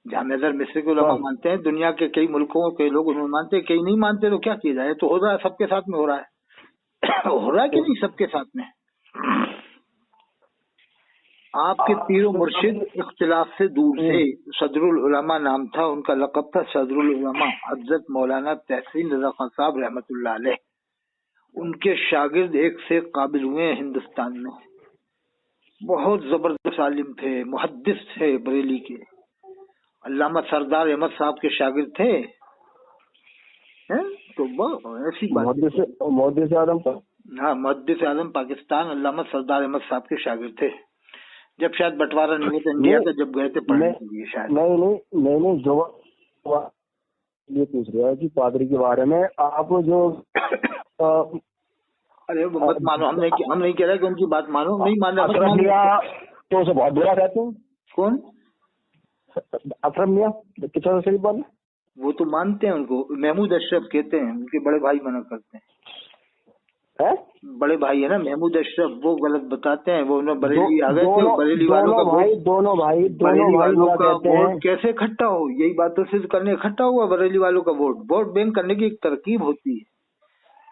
जामे अदर मिस्र के उलमा मानते हैं, दुनिया के कई मुल्कों के लोग उन्होंने मानते हैं, कई नहीं मानते, तो क्या किया जाए? तो हो रहा है, सबके साथ में हो रहा है। हो रहा है कि नहीं सबके साथ में? आपके पीरो मुर्शिद इख्तिलाफ से दूर से सदरुल उलमा नाम था, उनका लक़ब था सदरुल उलमा हज़रत मौलाना तहसीन रज़ा खान साहब रहमतुल्लाह अलैह। उनके शागिर्द एक से काबिल हुए हैं हिंदुस्तान में, बहुत जबरदस्त आलिम थे, मुहद्दिस थे बरेली के। अल्लामा सरदार अहमद साहब के शागिर्द थे, हैं? तो वो ऐसी बात। मुहद्दिस आज़म, हाँ मुहद्दिस आज़म पाकिस्तान अल्लामा सरदार अहमद साहब के शागिर्द थे। जब शायद बंटवारा नहीं हुआ था इंडिया का, जब गए थे पढ़ने के लिए शायद। नहीं जो ये पूछ रहा है कि पादरी के बारे में आप जो अरे वो मत मानो, हम नहीं कह रहे कि उनकी बात मानो, नहीं मानना मत मानो तो उसे बहुत बुरा कहते हैं। कौन? अशरफ मियां किचन शरीफ वाले, वो तो मानते हैं उनको, महमूद अशरफ कहते हैं, उनके बड़े भाई मना करते हैं। बड़े भाई है ना महमूद अशरफ, वो गलत बताते हैं। वो उन्हें बरेली आ गए थे, बरेली वालों का दोनों भाई का वोट कैसे इकट्ठा हो, यही बातों सिद्ध करने इकट्ठा हुआ बरेली वालों का वोट बैंक करने की एक तरकीब होती है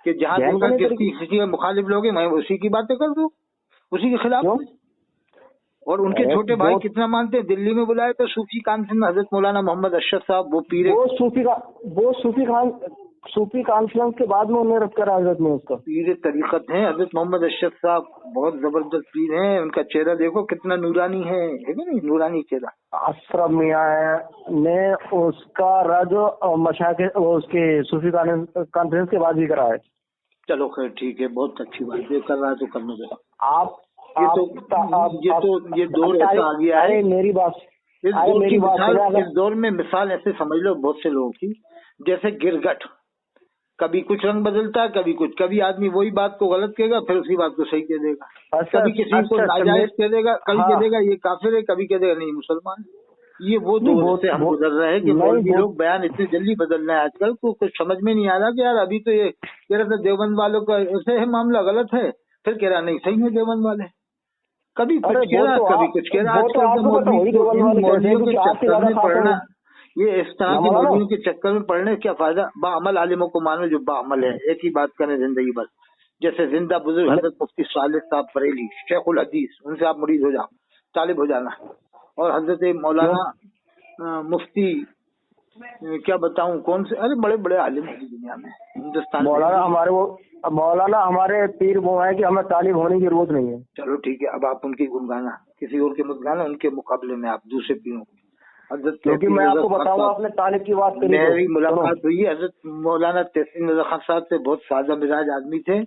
कि जहाँ देखा किसी के मुखालिफ लोग हैं, मैं उसी की बातें कर दूं, उसी के खिलाफ। और उनके छोटे भाई कितना मानते हैं, दिल्ली में बुलाए तो सूफी कॉन्फ्रेंस में हजरत मौलाना मोहम्मद अशरफ साहब, वो पीर, सूफी कॉन्फ्रेंस के बाद में उन्हें रख कर हजरत में उसका पीर तरीकत हैं हजरत मोहम्मद अशरफ साहब, बहुत जबरदस्त पीर हैं। उनका चेहरा देखो कितना नूरानी है कि नहीं? नूरानी चेहरा। अशरफ मियां ने उसका रज मशाके उसके सूफी कॉन्फ्रेंस के बाद भी करा है। चलो खैर ठीक है, बहुत अच्छी बात है, कर रहा है तो करने दो। ये दौर ऐसा आ गया है, मेरी बात, इस दौर में मिसाल ऐसे समझ लो बहुत से लोगों की, जैसे गिरगट, कभी कुछ रंग बदलता है, कभी कुछ, कभी आदमी वही बात को गलत कहेगा, फिर उसी बात को सही कह देगा। कभी किसी को नाजायज कह देगा, कभी कह देगा ये काफिर है, कभी कह देगा नहीं मुसलमान। ये वो दौर से हम गुजर रहे हैं कि मौलवी लोग बयान इतने जल्दी बदल रहे हैं आजकल, तो कुछ समझ में नहीं आ रहा कि यार अभी तो ये कह रहा था देवबंद वालों का ऐसे है मामला गलत है, फिर कह रहा नहीं सही है देवबंद वाले, कभी कुछ कह रहा कभी कुछ कह रहा। आजकल मौलवियों के चक्कर में पड़ना, ये इस तरह के मौलवियों के चक्कर में पड़ने क्या फायदा? बाअमल आलिमों को मानो जो बाअमल है, एक ही बात करें जिंदगी भर। जैसे जिंदा बुजुर्ग हजरत मुफ्ती सालिह साहब बरेली शेखुल हदीस, उनसे आप मुरीद हो जाओ, तालिब हो जाना। और हजरत मौलाना मुफ्ती क्या बताऊं कौन से, अरे बड़े बड़े आलिम है दुनिया में, हिंदुस्तान में। मौलाना हमारे पीर वो है कि हमें तालिब होने की जरूरत नहीं है। चलो ठीक है, अब आप उनकी गुनगाना, किसी और के मत गाना, उनके मुकाबले में आप दूसरे पीरों हजरत, क्योंकि मैं आपको बताऊंगा, आपने तालिब की बात करी, मेरी मुलाकात हुई हजरत मौलाना तहसीन रज़ा खान साहब से, बहुत सादा मिजाज आदमी थे,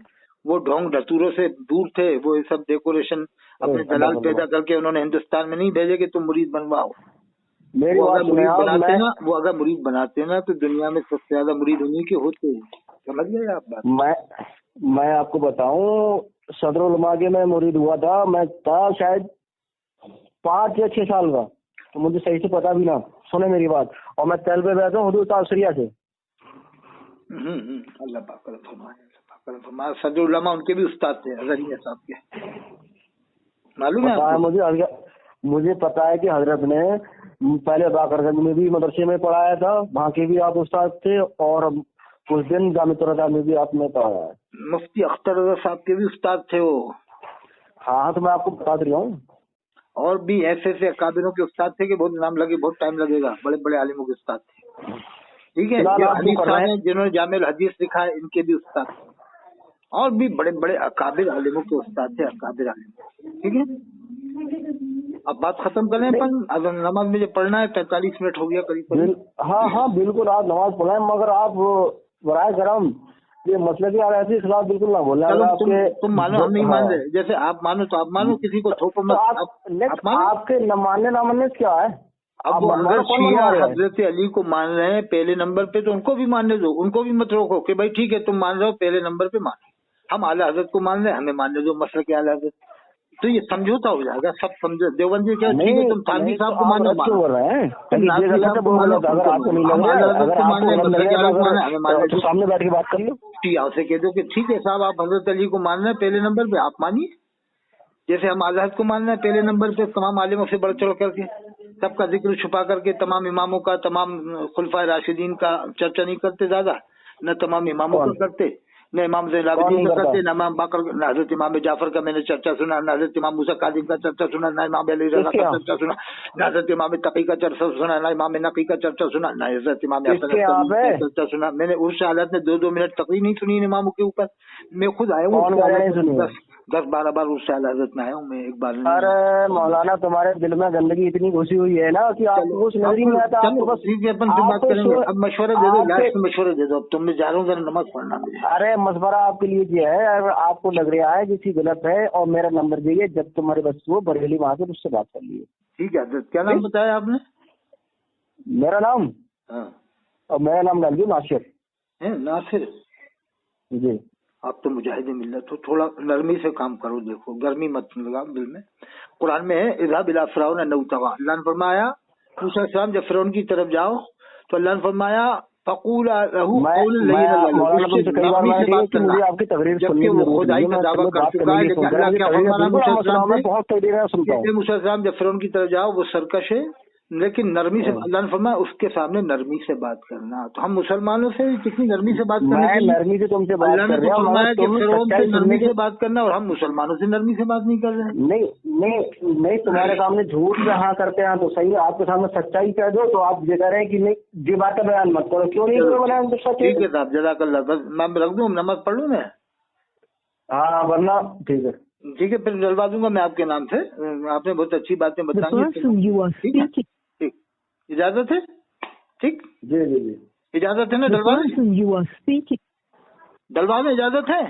वो ढोंग ढतूरों से दूर थे, वो ये सब डेकोरेशन अपने दलाल पैदा करके उन्होंने हिंदुस्तान में नहीं भेजे कि तुम मुरीद बनवाओ। मेरी बात बनाते ना, वो अगर मुरीद बनाते ना तो दुनिया में सबसे ज्यादा मुरीद उन्हीं के होते, समझ गए आप बात? मैं आपको बताऊं, सदरुल उलमा के मैं मुरीद हुआ था, मैं था शायद 5 या 6 साल का, तो मुझे सही से पता भी ना, सुने मेरी बात। और मैं तलबे बैठा हूँ हुदूद तासरिया से। अल्लाह पाक करम फरमाए। सदरुल उलमा उनके भी उस्ताद थे हज़रिया साहब के, मालूम है मुझे पता है कि हजरत ने पहले बाकरगंज में भी मदरसे में पढ़ाया था, वहाँ के भी आप उस्ताद थे, और कुछ दिन जामिया में भी आपने पढ़ाया है। मुफ्ती अख्तर रज़ा साहब के भी उस्ताद थे वो। हाँ तो मैं आपको बता रही हूँ। और भी ऐसे अकाबिरों के उस्ताद थे कि बहुत नाम लगे, बहुत टाइम लगेगा, बड़े बड़े आलिमों के उस्ताद थे। ठीक है, जो हनीफ साहब हैं जिन्होंने जामिल हदीस लिखा है, इनके भी उस्ताद थे, और भी बड़े बड़े अकाबिर आलिमों के उस्ताद थे, अकाबिर आलिम। ठीक है, अब बात खत्म करें अपन, अगर नमाज मुझे पढ़ना है, 45 मिनट हो गया करीब। हाँ बिल्कुल, आप नमाज पढ़ाएं, मगर आप बराए करम ये मतलब यार ऐसी खिलाफ बिल्कुल ना बोलना। तुम मानो, हम नहीं मान रहे, जैसे आप मानो तो आप मानो, किसी को थोपो मत। आपके न मानने ना मानने क्या है? अब अगर शिया हजरत अली को मान रहे हैं पहले नंबर पे, तो उनको भी मानने दो, उनको भी मत रोको कि भाई ठीक है तुम मान रहे हो पहले नंबर पे मानो। हम आला हजरत को मान रहे हैं, हमें मानने दो मसला के आला हजरत, तो ये समझौता हो जाएगा, सब समझो। देवबंदी क्या ठीक है, तुम थानवी साहब को मानो, सामने बैठ के बात कर लो, से कह दो कि ठीक है साहब आप हजरत अली को मान रहे हैं पहले नंबर पे, आप मानिए, जैसे हम आला हजरत को मान रहे हैं पहले नंबर पे, तमाम आलिमों से बढ़ चढ़ करके, सबका जिक्र छुपा करके, तमाम इमामों का, तमाम खुलफाए राशिदीन का चर्चा नहीं करते ज्यादा, न तमाम इमामों का करते, न इमाम ज़ैनुलाब्दीन का करते, न इमाम बाकर, न हजरत इमाम जाफर का मैंने चर्चा सुना, न हजरत इमाम मूसा काज़िम का चर्चा सुना, न इमाम अली रज़ा का चर्चा सुना, न हजरत इमाम तकी का चर्चा सुना, न इमाम नकी का चर्चा सुना, न हजरत इमाम का चर्चा सुना। मैंने उर्स हालत में 2-2 मिनट तकरीर नहीं सुनी इन इमामों के ऊपर, मैं खुद आया हूँ 10-12 बार उर्स हजरत में आया हूँ मैं, एक बार। अरे मौलाना तुम्हारे दिल में गंदगी इतनी घुसी हुई है ना कि आपको कुछ नजर नहीं आता। अपन फिर बात करेंगे, अब मशवरा दे दो, लास्ट में मशवरा दे दो, अब तुम, मैं जा रहा हूँ जरा नमाज पढ़ना मुझे। अरे मशवरा आपके लिए ये है, अगर आपको लग रहा है किसी गलत है और मेरा नंबर दीजिए, जब तुम्हारे बस वो बरेली वहाँ से उससे बात कर लिए। ठीक है, क्या नाम बताया आपने? मेरा नाम? हाँ। और मेरा नाम डाल दिया नासिर है। नासिर जी। आप तो मुजाहिदे मिल्लत हो, थोड़ा नरमी से काम करो, देखो गर्मी मत लगा दिल में। कुरान में है इज़हाब इला फ़िरऔन इन्नहु तग़ा, अल्लाह ने फरमाया मूसा अलैहिस्सलाम जब फ़िरौन की तरफ जाओ तो अल्लाह ने फरमाया फ़क़ूला लहू क़ौलन लय्यिनन, नरमी से बात करना। आपकी तकरीर जबकि वो खुदाई का दावा कर चुका है, लेकिन अल्लाह क्या फरमाना मूसा अलैहिस्सलाम जब फ़िरौन की तरफ जाओ वो सरकश है, लेकिन नरमी से, अल्लाह ने फरमाया उसके सामने नरमी से बात करना। तो हम मुसलमानों से कितनी नरमी से बात करनी चाहिए? नरमी से तुमसे बात कर रहे हो, फरमाया कि फिरौन से नरमी से बात करना, और हम मुसलमानों से नरमी से बात नहीं कर रहे हैं। नहीं तुम्हारे सामने झूठ जहाँ करते हैं तो सही है, आपके सामने सच्चाई कह दो तो आप ये कह रहे हैं कि नहीं ये बात का बयान मत करो, क्यों नहीं करो बयान? ठीक है साहब, जज़ाकल्लाह, बस मैं रख दूँ, नमाज पढ़ लूँ मैं? हाँ वरना ठीक है, ठीक है, फिर जलवा दूंगा मैं आपके नाम से। आपने बहुत अच्छी बातें बताई, ठीक, इजाजत है? ठीक जी जी जी, इजाजत है ना? डलवा में इजाजत है?